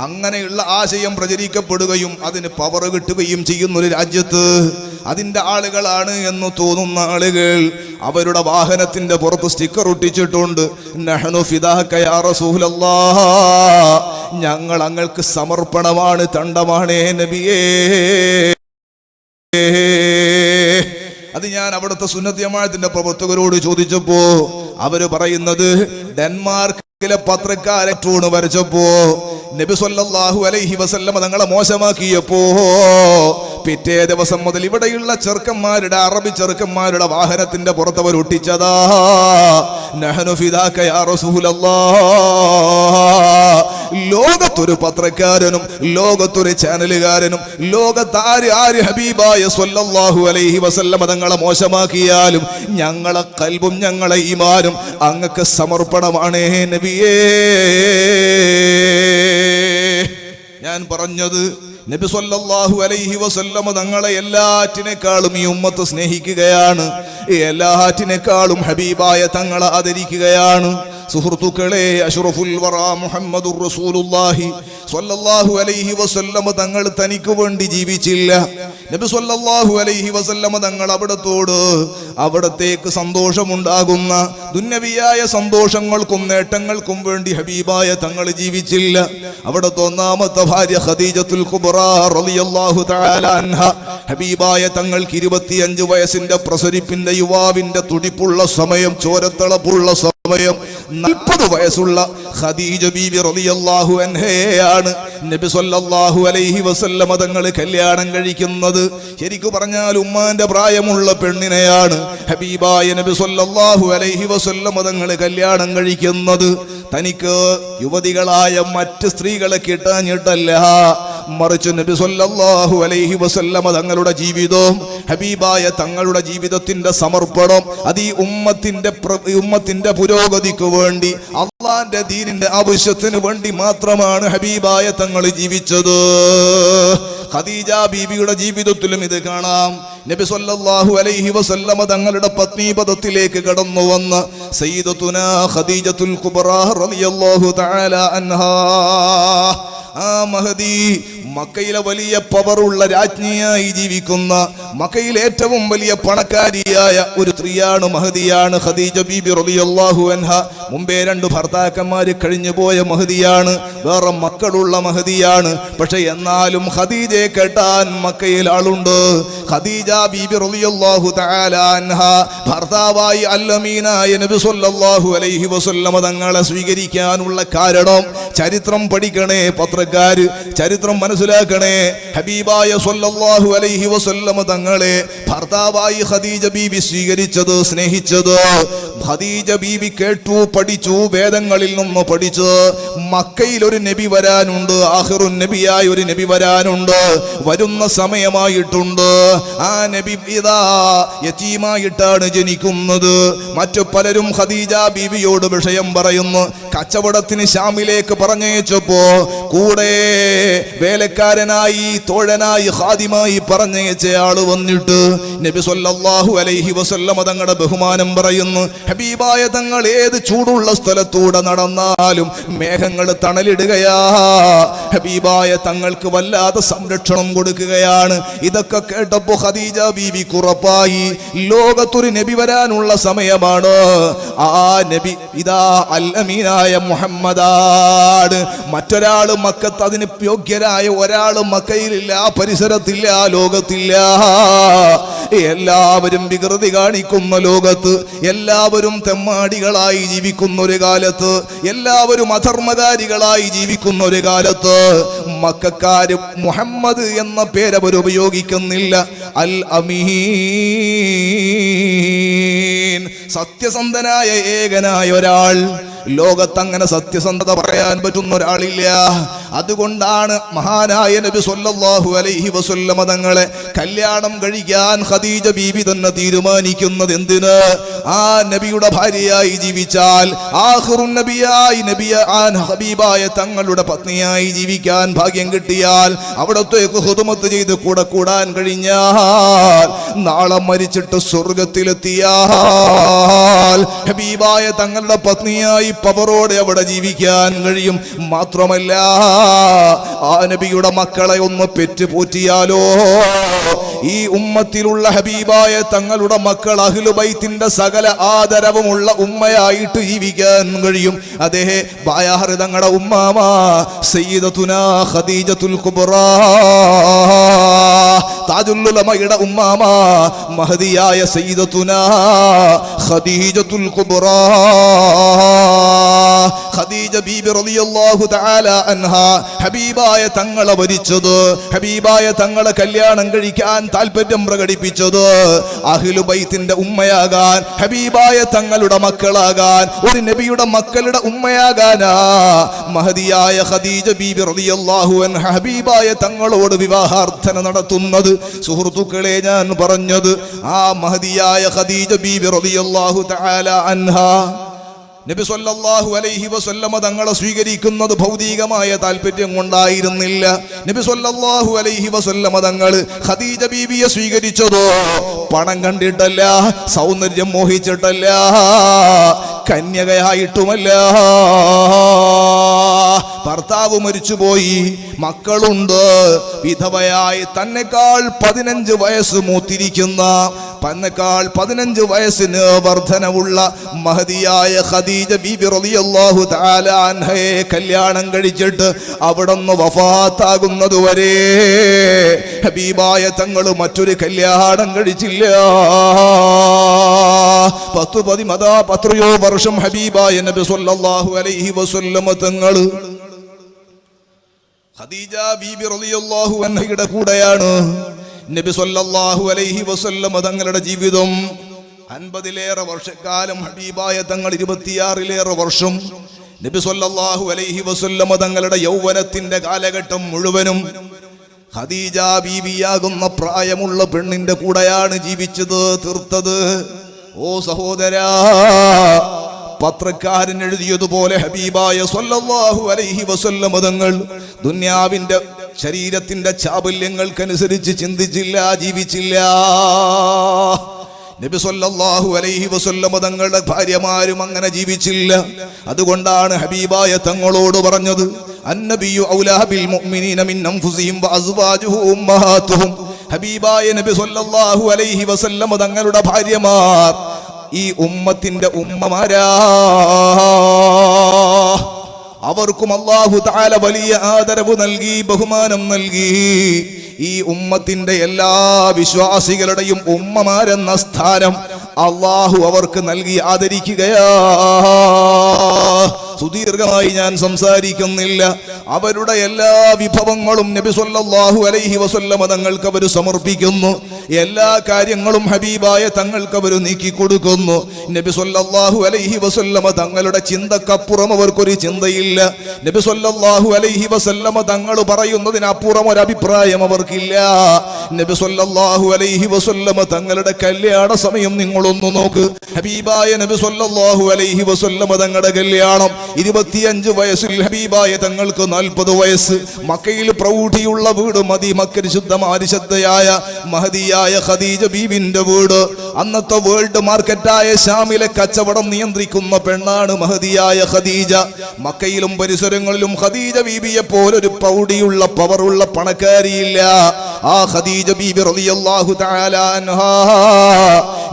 അങ്ങനെയുള്ള ആശയം പ്രചരിക്കപ്പെടുകയും അതിന് പവർ കിട്ടുകയും ചെയ്യുന്ന ഒരു രാജ്യത്ത് അതിന്റെ ആളുകളാണ് എന്ന് തോന്നുന്ന ആളുകൾ അവരുടെ വാഹനത്തിന്റെ പുറത്ത് സ്റ്റിക്കർ ഒട്ടിച്ചിട്ടുണ്ട്, നഹ്നു ഫിദാക യാ റസൂലല്ലാഹ്, ഞങ്ങൾ അങ്ങൾക്ക് സമർപ്പണമാണ്, തണ്ടമാണേ നബിയേ. അത് ഞാൻ അവിടുത്തെ സുന്നത്ത് ജമാഅത്തിന്റെ പ്രവർത്തകരോട് ചോദിച്ചപ്പോ അവര് പറയുന്നത്, ഡെൻമാർക്കിലെ പത്രക്കാരെ ടൂണ് വരച്ചപ്പോ നബി സല്ലല്ലാഹു അലൈഹി വസല്ലമ തങ്ങളെ മോശമാക്കിയപ്പോ പിറ്റേ ദിവസം മുതൽ ഇവിടെയുള്ള ചെറുക്കന്മാരുടെ, അറബി ചെറുക്കന്മാരുടെ വാഹനത്തിന്റെ പുറത്ത് അവർ ഒട്ടിച്ചതാ, നഹ്നു ഫിദാക യാ റസൂലല്ലാഹ്. ലോകത്തൊരു പത്രക്കാരനും ലോകത്തൊരു ചാനലുകാരനും ലോകത്താര് ഹബീബായ സ്വല്ലല്ലാഹു അലൈഹി വസല്ലമ തങ്ങളെ മോശമാക്കിയാലും ഞങ്ങളെ ഖൽബും ഞങ്ങളെ ഈമാനും അങ്ങക്ക് സമർപ്പണമാണ് നബിയേ. ഞാൻ പറഞ്ഞത് നബി സല്ലല്ലാഹു അലൈഹി വസല്ലമ തങ്ങളെ എല്ലാറ്റിനേക്കാളും ഈ ഉമ്മത്ത് സ്നേഹിക്കുകയാണ്, എല്ലാറ്റിനേക്കാളും ഹബീബായ തങ്ങളെ ആദരിക്കുകയാണ്. സുഹൃത്തുക്കളെ, അഷ്റഫുൽ വറ മുഹമ്മദുർ റസൂലുള്ളാഹി സ്വല്ലല്ലാഹു അലൈഹി വസല്ലമ തങ്ങൾ തനിക്ക് വേണ്ടി ജീവിച്ചില്ല. നബി സ്വല്ലല്ലാഹു അലൈഹി വസല്ലമ തങ്ങൾ അവിടത്തേക്ക് സന്തോഷമുണ്ടാകുന്ന ദുന്യവിയായ സന്തോഷങ്ങൾക്കും നേട്ടങ്ങൾക്കും വേണ്ടി ഹബീബായ തങ്ങൾ ജീവിച്ചില്ല. അവിടുത്തെ ഒന്നാമത്തെ ഭാര്യ ഖദീജത്തുൽ കുബ്ര റളിയല്ലാഹു തആല അൻഹ, ഹബീബായ തങ്ങൾക്ക് 25 വയസ്സിന്റെ പ്രസരിപ്പിന്റെ യുവാവിന്റെ തുടിപ്പുള്ള സമയം, ചോരത്തിളപ്പുള്ള സമയം 40 വയസ്സുള്ള ഖദീജ ബീബി റളിയല്ലാഹു അൻഹയാണ് നബി സല്ലല്ലാഹു അലൈഹി വസല്ലമ തങ്ങൾ കല്യാണം കഴിക്കുന്നത്. ശരിക്കു പറഞ്ഞാൽ ഉമ്മാന്റെ പ്രായമുള്ള പെണ്ണിനെയാണ് ഹബീബായ നബി സല്ലല്ലാഹു അലൈഹി വസല്ലമ തങ്ങൾ കല്യാണം കഴിക്കുന്നത്. തനിക്ക് യുവതികളായ മറ്റ് സ്ത്രീകളെ കിട്ടാഞ്ഞിട്ടല്ല, മറിച്ച് നബി സല്ലല്ലാഹു അലൈഹി വസല്ലമ തങ്ങളുടെ ജീവിതവും ഹബീബായ തങ്ങളുടെ ജീവിതത്തിന്റെ സമർപ്പണം അത് ഈ ഉമ്മത്തിന്റെ പുരോഗതിക്ക് വേണ്ടി, അള്ളാന്റെ ദീനിന്റെ ആവശ്യത്തിന് വേണ്ടി മാത്രമാണ് ഹബീബായ തങ്ങൾ ജീവിച്ചത്. ഖദീജ ബീബിയുടെ ജീവിതത്തിലും ഇത് കാണാം. നബി സല്ലല്ലാഹു അലൈഹി വസല്ലമ തങ്ങളുടെ പത്നീപദത്തിലേക്ക് കടന്നു വന്ന സയ്യിദത്തുനാ ഖദീജത്തുൽ കുബ്ര റളിയല്ലാഹു തആല അൻഹാ, ആ മഹദി മക്കയിലെ വലിയ പവറുള്ള രാജ്ഞിയായി ജീവിക്കുന്ന, മക്കയിൽ ഏറ്റവും വലിയ പണക്കാരിയായ ഒരു സ്ത്രീയാണ്, മഹദിയാണ് ഖദീജ ബീബി റളിയല്ലാഹു അൻഹ. മുമ്പേ 2 ഭർത്താക്കന്മാര് കഴിഞ്ഞു പോയ മഹദിയാണ്, വേറെ മക്കളുള്ള മഹദിയാണ്. പക്ഷെ എന്നാലും ഖദീജയെ കേട്ടാൻ മക്കയിൽ ആളുണ്ട്. ഖദീജ ബീബി റളിയല്ലാഹു തആല അൻഹ ഭർത്താവായി അൽ-അമീനായ നബി സല്ലല്ലാഹു അലൈഹി വസല്ലമ തങ്ങളെ സ്വീകരിക്കാനുള്ള കാരണം, ചരിത്രം പഠിക്കണേ പത്രക്കാര്, ചരിത്രം മനസ്സിലാക്കണേ. ഹബീബായ സല്ലല്ലാഹു അലൈഹി വസല്ലമ തങ്ങളെ ഭർത്താവായി ഖദീജ ബീബി സ്വീകരിച്ചത്, സ്നേഹിച്ചത്. ഖദീജ ബീബി കേട്ടു, പഠിച്ചു, വേദങ്ങളിൽ നിന്ന് പഠിച്ച് മക്കയിൽ ഒരു നബി വരാനുണ്ട്, ആഖിറുൻ നബിയായ ഒരു നബി വരാനുണ്ട്, വരുന്ന സമയമായിട്ടുണ്ട്. ആ നബി ഇതാ യതീമായിട്ടാണ് ജനിക്കുന്നത്. മറ്റു പലരും ഖദീജ ബീബിയോട് വിഷയം പറയുന്നു. കച്ചവടത്തിന് ശാമിലേക്ക് പറഞ്ഞയച്ചപ്പോ കൂടെ വേലക്കാരനായി, തോഴനായി, ഖാദിമായി പറഞ്ഞയച്ചയാള് വന്നിട്ട് നബി സല്ലല്ലാഹു അലൈഹി വസല്ലമ തങ്ങളുടെ ബഹുമാനം പറയുന്നു. ഹബീബായ തങ്ങൾ ഏത് ചൂടുള്ള സ്ഥലത്തൂടെ നടന്നാലും മേഘങ്ങൾ തണലിടുകയാ, ഹബീബായ തങ്ങൾക്ക് വല്ലാതെ സംരക്ഷണം കൊടുക്കുകയാണ്. ഇതൊക്കെ കേട്ടപ്പോ ഖദീജ ബീബി ഉറപ്പായി, ലോകത്തൊരു നബി വരാനുള്ള സമയമാണ്. ആ നബി ഇതാ അൽ-അമീനായ മുഹമ്മദാണ്. മറ്റൊരാള് മക്കത്ത് അതിന് യോഗ്യരായ ഒരാള് മക്കയിലില്ല, പരിസരത്തില്ല, ലോകത്തില്ല. എല്ലാവരും വികൃതി കാണിക്കുന്ന ലോകത്ത്, എല്ലാവരും തെമ്മാടികളായി ജീവിക്കുന്ന ഒരു കാലത്ത്, എല്ലാവരും അധർമ്മകാരികളായി ജീവിക്കുന്ന ഒരു കാലത്ത് മക്കക്കാര് മുഹമ്മദ് എന്ന പേര് അവർ ഉപയോഗിക്കുന്നില്ല. അൽ അമീൻ, സത്യസന്ധനായ ഏകനായ ഒരാൾ. ലോകത്തങ്ങനെ സത്യസന്ധത പറയാൻ പറ്റുന്ന ഒരാളില്ല. അതുകൊണ്ടാണ് മഹാനായ നബി സല്ലല്ലാഹു അലൈഹി വസല്ലമ തങ്ങളെ കല്യാണം കഴിക്കാൻ ഖദീജ ബീബി തന്നെ തീരുമാനിക്കുന്നത്. എന്തിന്? ആ നബിയുടെ ഭാര്യയായി ജീവിച്ചാൽ, ആഖിറുൻ നബിയായി ഹബീബായ തങ്ങളുടെ പത്നിയായി ജീവിക്കാൻ ഭാഗ്യം കിട്ടിയാൽ, അവിടത്തേക്ക് ഖുദ്മത്ത് ചെയ്ത് കൂടെ കൂടാൻ കഴിഞ്ഞാൽ, നാളെ മരിച്ചിട്ട് സ്വർഗത്തിലെത്തിയാൽ ഹബീബായ തങ്ങളുടെ പത്നിയായി പവറോടെ അവിടെ ജീവിക്കാൻ കഴിയും. മാത്രമല്ല, ആ നബിയുടെ മക്കളെ ഒന്ന് പെറ്റുപോറ്റിയാലോ, ഈ ഉമ്മത്തിലുള്ള ഹബീബായ തങ്ങളുടെ മക്കൾ അഹ്ലു ബൈത്തിന്റെ സകല ആദരവുമുള്ള ഉമ്മയായിട്ട് ജീവിക്കാൻ കഴിയും. അതേ ബായാഹ് തങ്ങളുടെ ഉമ്മാമ സയ്യിദത്തുനാ ഖദീജത്തുൽ കുബ്ര, താജുൽ ഉലമയുടെ ഉമ്മാമ മഹദിയായ സയ്യിദത്തുനാ ഖദീജത്തുൽ കുബ്ര, ഖദീജ ബീബി റളിയല്ലാഹു തആല അൻഹ ഹബീബായ തങ്ങളെ വരിച്ചത്, ഹബീബായ തങ്ങളെ കല്യാണം കഴിക്കാൻ താല്പര്യം പ്രകടിപ്പിച്ചത്, അഹ്ലു ബൈത്തിന്റെ ഉമ്മയാകാൻ, ഹബീബായ തങ്ങളുടെ മക്കളാകാൻ, ഒരു നബിയുടെ മക്കളുടെ ഉമ്മയാകാനാ മഹദിയായ ഖദീജ ബീബി റളിയല്ലാഹു അൻഹ ഹബീബായ തങ്ങളോട് വിവാഹാർത്ഥന നടത്തുന്നത്. സുഹൃത്തുക്കളെ, ഞാൻ പറഞ്ഞത് ആ മഹദിയായ ഖദീജ ബീബി റളിയല്ലാഹു തആല അൻഹ നബി സല്ലല്ലാഹു അലൈഹി വസല്ലമ തങ്ങളെ സ്വീകരിക്കുന്നത് ഭൗതികമായ താല്പര്യം കൊണ്ടായിരുന്നില്ല. നബി സല്ലല്ലാഹു അലൈഹി വസല്ലമ തങ്ങൾ ഖദീജ ബീവിയെ സ്വീകരിച്ചതോ പണം കണ്ടിട്ടല്ല, സൗന്ദര്യം മോഹിച്ചിട്ടല്ല, കന്യകയായിട്ടുമല്ല. ഭർത്താവ് മരിച്ചുപോയി, മക്കളുണ്ട്, വിധവയായി തന്നെക്കാൾ 15 വയസ്സ് മൂത്തിരിക്കുന്ന, തന്നെക്കാൾ 15 വയസ്സിന് വർധനവുള്ള മഹദിയായ ഖദീജ ബീബി റളിയല്ലാഹു തആല അൻഹയെ കല്യാണം കഴിച്ചിട്ട് അവിടുന്ന് വഫാത്താകുന്നതുവരെ ഹബീബായ തങ്ങൾ മറ്റൊരു കല്യാണം കഴിച്ചില്ല. 10-13 വർഷം ഹബീബായ നബി സല്ലല്ലാഹു അലൈഹി വസല്ലമ തങ്ങൾ ഖദീജ ബീബി റളിയല്ലാഹു അൻഹയുടെ കൂടെയാണ്. നബി സല്ലല്ലാഹു അലൈഹി വസല്ലമ തങ്ങളുടെ ജീവിതം 50-ലേറെ വർഷക്കാലം, ഹബീബായ തങ്ങൾ 26-ലേറെ വർഷം. നബി സല്ലല്ലാഹു അലൈഹി വസല്ലമ തങ്ങളുടെ യൗവനത്തിന്റെ കാലഘട്ടം മുഴുവനും ഖദീജ ബീബിയാകുന്ന പ്രായമുള്ള പെണ്ണിന്റെ കൂടെയാണ് ജീവിച്ചത്, തീർത്തത്. ഓ സഹോദരാ, പത്രക്കാരൻ എഴുതിയതുപോലെ ഹബീബായ സല്ലല്ലാഹു അലൈഹി വസല്ലമ തങ്ങൾ ദുനിയാവിന്റെ ശരീരത്തിന്റെ ചാബല്യങ്ങൾക്കനുസരിച്ച് ചിന്തിച്ചില്ല, ജീവിച്ചില്ല. നബി സല്ലല്ലാഹു അലൈഹി വസല്ലമ തങ്ങളുടെ ഭാര്യമാരും അങ്ങനെ ജീവിച്ചില്ല. അതുകൊണ്ടാണ് ഹബീബായ തങ്ങളോട് പറഞ്ഞത്, അന്നബിയു ഔലാ ബിൽ മുഅ്മിനീന മിൻ അൻഫുസിഹിം വഅസ്വാജുഹു ഉമ്മഹാതുഹും. ഹബീബായ നബി സല്ലല്ലാഹു അലൈഹി വസല്ലമ തങ്ങളുടെ ഭാര്യമാർ ഈ ഉമ്മത്തിന്റെ ഉമ്മമാരാ. അവർക്കും അല്ലാഹു തആല വലിയ ആദരവ് നൽകി, ബഹുമാനം നൽകി. ഈ ഉമ്മത്തിന്റെ എല്ലാ വിശ്വാസികളുടെയും ഉമ്മമാരെന്ന സ്ഥാനം അല്ലാഹു അവർക്ക് നൽകി ആദരിക്കുകയാ. സുദീർഘമായി ഞാൻ സംസാരിക്കുന്നില്ല. അവരുടെ എല്ലാ വിഭവങ്ങളും നബി സല്ലല്ലാഹു അലൈഹി വസല്ലമ തങ്ങൾക്ക് അവർ സമർപ്പിക്കുന്നു. എല്ലാ കാര്യങ്ങളും ഹബീബായ തങ്ങൾക്ക് അവർ നീക്കി കൊടുക്കുന്നു. നബി സല്ലല്ലാഹു അലൈഹി വസല്ലമ തങ്ങളുടെ ചിന്തക്കപ്പുറം അവർക്കൊരു ചിന്തയില്ല. നബി സല്ലല്ലാഹു അലൈഹി വസല്ലമ തങ്ങൾ പറയുന്നതിനപ്പുറം ഒരു അഭിപ്രായം അവർക്കില്ല. നബി സല്ലല്ലാഹു അലൈഹി വസല്ലമ തങ്ങളുടെ കല്യാണ സമയം നിങ്ങളൊന്ന് നോക്ക്. ഹബീബായ നബി സല്ലല്ലാഹു അലൈഹി വസല്ലമ തങ്ങളുടെ കല്യാണം 25 വയസ്സിൽ, ഹബീബായ തങ്ങൾക്ക് 40 വയസ്സ്. മക്കയിൽ പ്രൗഢിയുള്ള വീട് മദീന, മക്കയിൽ ശുദ്ധമായ മഹദിയായ ഖദീജ ബീബിന്റെ വീട്. അന്നത്തെ വേൾഡ് മാർക്കറ്റായ ഷാമിലെ കച്ചവടം നിയന്ത്രിക്കുന്ന പെണ്ണാണ് മഹദിയായ ഖദീജ. മക്കയിലും പരിസരങ്ങളിലും ഖദീജ ബീബിയെ പോലൊരു പ്രൗഢിയുള്ള പവറുള്ള പണക്കാരിയില്ല. ആ ഖദീജ ബീബി റളിയല്ലാഹു തആല അൻഹാ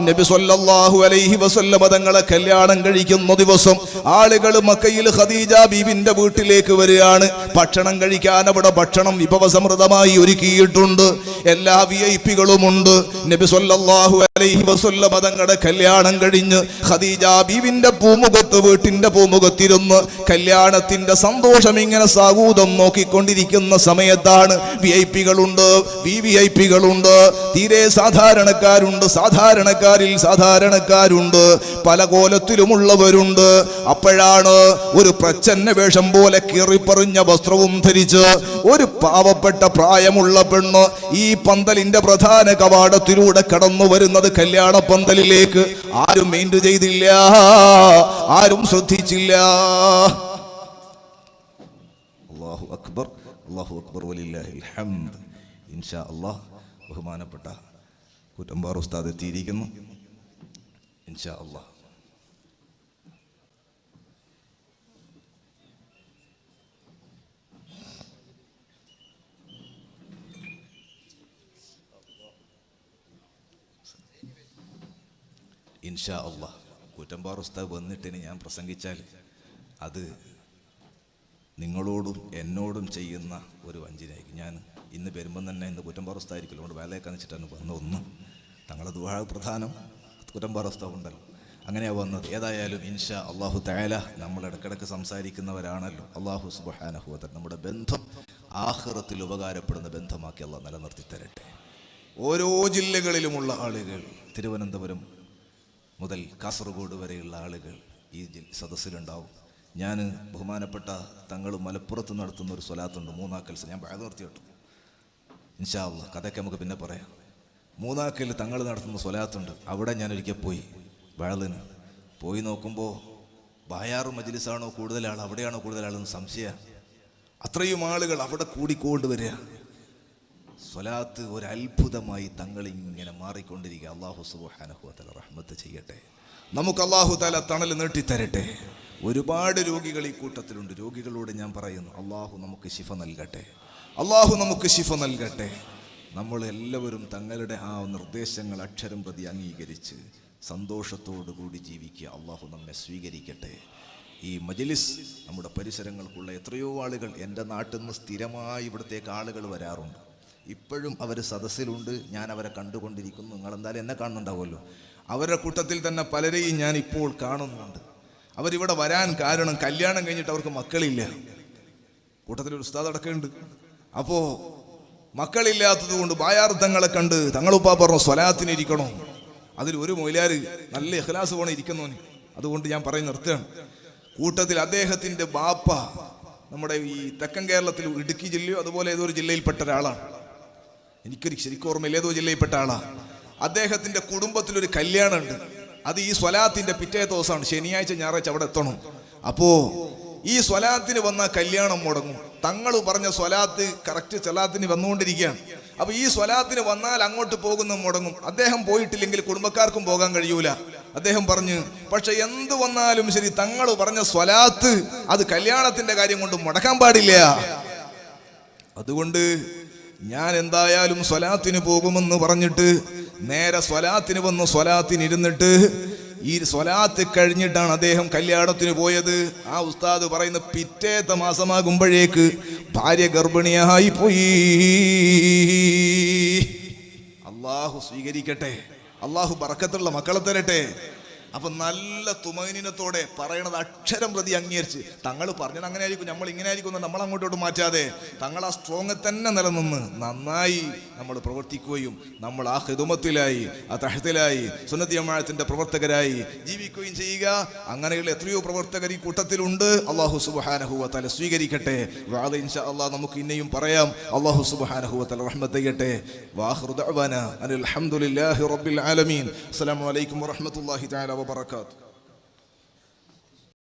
നബി സല്ലല്ലാഹു അലൈഹി വസല്ലമ തങ്ങളെ കല്യാണം കഴിക്കുന്ന ദിവസം ആളുകൾ മക്കയിൽ ഖദീജ ബീബിന്റെ വീട്ടിലേക്ക് വരികയാണ്. ഭക്ഷണം കഴിക്കാൻ അവിടെ ഭക്ഷണം വിഭവസമൃദ്ധമായി ഒരുക്കിയിട്ടുണ്ട്. എല്ലാ വിഐപികളുമുണ്ട്. നബി സല്ലല്ലാഹു അലൈഹി വസല്ലമ തങ്ങളുടെ കല്യാണം കഴിഞ്ഞ് ഖദീജ ബീബിന്റെ പൂമുഖത്ത്, വീട്ടിന്റെ പൂമുഖത്തിരുന്ന് കല്യാണത്തിന്റെ സന്തോഷം ഇങ്ങനെ സാഗൂതം നോക്കിക്കൊണ്ടിരിക്കുന്ന സമയത്താണ് വിഐപികളുണ്ട്, വിവിഐപികളുണ്ട്, തീരെ സാധാരണക്കാരുണ്ട്, സാധാരണക്കാരിൽ സാധാരണക്കാരുണ്ട്, പല കോലത്തിലുമുള്ളവരുണ്ട്. അപ്പോഴാണ് ഒരു പ്രച്ഛന്ന വേഷം പോലെ കീറിപ്പറിഞ്ഞ വസ്ത്രവും ധരിച്ച് ഒരു പാവപ്പെട്ട പ്രായമുള്ള പെണ്ണ് ഈ പന്തലിന്റെ പ്രധാന കവാടത്തിലൂടെ കടന്നു വരുന്നത് കല്യാണ പന്തലിലേക്ക്. ആരും മൈൻഡ് ചെയ്തില്ല, ആരും ശ്രദ്ധിച്ചില്ല. അല്ലാഹു അക്ബർ, അല്ലാഹു അക്ബർ വലില്ലാഹിൽ ഹംദ്. ഇൻഷാ അല്ലാഹ് ബഹുമാനപ്പെട്ട കൂറ്റമ്പാറ ഉസ്താദ് എത്തിയിരിക്കുന്നു. ഇൻഷാ അല്ലാഹ് ഇൻഷാ അല്ലാഹ് കൂറ്റമ്പാറ ഉസ്താദ് വന്നിട്ടിന് ഞാൻ പ്രസംഗിച്ചാൽ അത് നിങ്ങളോടും എന്നോടും ചെയ്യുന്ന ഒരു വഞ്ചനയായിരിക്കും. ഞാൻ ഇന്ന് വരുമ്പം തന്നെ ഇന്ന് കൂറ്റമ്പാറ ഉസ്താദായിരിക്കും, അതുകൊണ്ട് വേലയൊക്കെ വെച്ചിട്ടാണ് വന്ന തങ്ങളെ ദുആ പ്രധാനം. കൂറ്റമ്പാറ ഉസ്താദ് ഉണ്ടല്ലോ, അങ്ങനെയാണ് വന്നത്. ഏതായാലും ഇൻഷാ അല്ലാഹു തആല നമ്മൾ ഇടയ്ക്കിടയ്ക്ക് സംസാരിക്കുന്നവരാണല്ലോ. അല്ലാഹു സുബ്ഹാനഹു വ തആല നമ്മുടെ ബന്ധം ആഖിറത്തിൽ ഉപകാരപ്പെടുന്ന ബന്ധമാക്കി അല്ലാഹ് നിലനിർത്തി തരട്ടെ. ഓരോ ജില്ലകളിലുമുള്ള ആളുകൾ, തിരുവനന്തപുരം മുതൽ കാസർഗോഡ് വരെയുള്ള ആളുകൾ ഈ സദസ്സിലുണ്ടാവും. ഞാൻ ബഹുമാനപ്പെട്ട തങ്ങൾ മലപ്പുറത്ത് നടത്തുന്ന ഒരു സ്വലാത്തുണ്ട്, മൂന്നാക്കൽ. ഞാൻ ബാഗ് നിർത്തി കേട്ടു. ഇൻഷാ അല്ലാഹ് കഥയൊക്കെ നമുക്ക് പിന്നെ പറയാം. മൂന്നാക്കൽ തങ്ങൾ നടത്തുന്ന സ്വലാത്തുണ്ട്. അവിടെ ഞാൻ ഒരിക്കൽ പോയി, ബാളിന് പോയി നോക്കുമ്പോൾ ബായാറ് മജ്ലിസാണോ കൂടുതൽ ആൾ, അവിടെയാണോ കൂടുതൽ ആളെന്ന് സംശയം. അത്രയും ആളുകൾ അവിടെ കൂടിക്കൊണ്ട് വരിക. സ്വലാത്ത് ഒരു അത്ഭുതമായി തങ്ങളിങ്ങനെ മാറിക്കൊണ്ടിരിക്കുക. അല്ലാഹു സുബ്ഹാനഹു വ തആല റഹ്മത്ത് ചെയ്യട്ടെ. നമുക്ക് അല്ലാഹു തആല തണൽ നീട്ടിത്തരട്ടെ. ഒരുപാട് രോഗികൾ ഈ കൂട്ടത്തിലുണ്ട്. രോഗികളോട് ഞാൻ പറയുന്നു, അല്ലാഹു നമുക്ക് ശിഫ നൽകട്ടെ, അല്ലാഹു നമുക്ക് ശിഫ നൽകട്ടെ. നമ്മൾ എല്ലാവരും തങ്ങളുടെ ആ നിർദ്ദേശങ്ങൾ അക്ഷരം പ്രതി അംഗീകരിച്ച് സന്തോഷത്തോടു കൂടി ജീവിക്കുക. അല്ലാഹു നമ്മെ സ്വീകരിക്കട്ടെ. ഈ മജ്ലിസ് നമ്മുടെ പരിസരങ്ങൾക്കുള്ള എത്രയോ ആളുകൾ എൻ്റെ നാട്ടിൽ നിന്ന് സ്ഥിരമായി ഇവിടത്തേക്ക് ആളുകൾ വരാറുണ്ട്. ഇപ്പോഴും അവർ സദസ്സിലുണ്ട്. ഞാൻ അവരെ കണ്ടുകൊണ്ടിരിക്കുന്നു. നിങ്ങളെന്തായാലും എന്നെ കാണുന്നുണ്ടാവുമല്ലോ. അവരുടെ കൂട്ടത്തിൽ തന്നെ പലരെയും ഞാൻ ഇപ്പോൾ കാണുന്നുണ്ട്. അവരിവിടെ വരാൻ കാരണം കല്യാണം കഴിഞ്ഞിട്ട് അവർക്ക് മക്കളില്ല. കൂട്ടത്തിലൊരു ഉസ്താദ് അടക്കമുണ്ട്. അപ്പോൾ മക്കളില്ലാത്തത് കൊണ്ട് ബായാർത്ഥങ്ങളെ കണ്ട് തങ്ങളുപ്പാ പറഞ്ഞു സ്വലാത്തിനിരിക്കണം. അതിൽ ഒരു മൊയിലാർ നല്ല ഇഖ്ലാസ് പോണ ഇരിക്കുന്നവന്. അതുകൊണ്ട് ഞാൻ പറയും നിർത്തുകയാണ്. കൂട്ടത്തിൽ അദ്ദേഹത്തിൻ്റെ ബാപ്പ നമ്മുടെ ഈ തെക്കൻ കേരളത്തിൽ ഇടുക്കി ജില്ലയോ അതുപോലെ ഏതോ ഒരു ജില്ലയിൽപ്പെട്ട ഒരാളാണ്. എനിക്കൊരു ശരിക്കും ഓർമ്മയില്ല, ഏതോ ജില്ലയിൽപ്പെട്ട ആളാണ്. അദ്ദേഹത്തിൻ്റെ കുടുംബത്തിലൊരു കല്യാണമുണ്ട്. അത് ഈ സ്വലാത്തിൻ്റെ പിറ്റേ ദിവസമാണ്. ശനിയാഴ്ച ഞായറാഴ്ച അവിടെ എത്തണം. അപ്പോൾ ഈ സ്വലാത്തിന് വന്ന കല്യാണം മുടങ്ങും. തങ്ങൾ പറഞ്ഞ സ്വലാത്ത് കറക്റ്റ് സ്വലാത്തിന് വന്നുകൊണ്ടിരിക്കുകയാണ്. അപ്പോൾ ഈ സ്വലാത്തിന് വന്നാൽ അങ്ങോട്ട് പോകുന്ന മുടങ്ങും. അദ്ദേഹം പോയിട്ടില്ലെങ്കിൽ കുടുംബക്കാർക്കും പോകാൻ കഴിയൂല. അദ്ദേഹം പറഞ്ഞു, പക്ഷെ എന്ത് വന്നാലും ശരി തങ്ങൾ പറഞ്ഞ സ്വലാത്ത് അത് കല്യാണത്തിന്റെ കാര്യം കൊണ്ട് മുടക്കാൻ പാടില്ല. അതുകൊണ്ട് ഞാൻ എന്തായാലും സ്വലാത്തിന് പോകുമെന്ന് പറഞ്ഞിട്ട് നേരെ സ്വലാത്തിന് വന്ന് സ്വലാത്തിന് ഇരുന്നിട്ട് ഈ സ്വലാത്ത് കഴിഞ്ഞിട്ടാണ് അദ്ദേഹം കല്യാണത്തിന് പോയത്. ആ ഉസ്താദ് പറയുന്ന പിറ്റേത്തെ മാസമാകുമ്പോഴേക്ക് ഭാര്യ ഗർഭിണിയായി പോയി. അള്ളാഹു സ്വീകരിക്കട്ടെ, അള്ളാഹു ബറക്കത്തുള്ള മക്കളെ തരട്ടെ. അപ്പൊ നല്ല തുമൈനിനത്തോടെ പറയണത് അക്ഷരം പ്രതി അംഗീകരിച്ച് തങ്ങൾ പറഞ്ഞത് അങ്ങനെ ആയിരിക്കും, നമ്മൾ ഇങ്ങനെ ആയിരിക്കും നമ്മൾ അങ്ങോട്ടോട്ട് മാറ്റാതെ തങ്ങൾ ആ സ്ട്രോങ് തന്നെ നിലനിന്ന് നന്നായി നമ്മൾ പ്രവർത്തിക്കുകയും നമ്മൾ ആ ഖിദ്മത്തിലായി ആ തഹ്തിലായി സുന്നത്തി ജമാഅത്തിന്റെ പ്രവർത്തകരായി ജീവിക്കുകയും ചെയ്യുക. അങ്ങനെയുള്ള എത്രയോ പ്രവർത്തകർ ഈ കൂട്ടത്തിലുണ്ട്. അല്ലാഹു സുബ്ഹാനഹു വ തആല സ്വീകരിക്കട്ടെ. വഅദ ഇൻഷാ അല്ലാഹ് നമുക്ക് ഇനിയും പറയാം. അല്ലാഹു സുബ്ഹാനഹു വ തആല റഹ്മത്ത് ചെയ്യട്ടെ. വആഖിറു ദഅവാനാ അൽഹംദുലില്ലാഹി റബ്ബിൽ ആലമീൻ. അസ്സലാമു അലൈക്കും വറഹ്മത്തുള്ളാഹി തആല വബറകാതുഹു.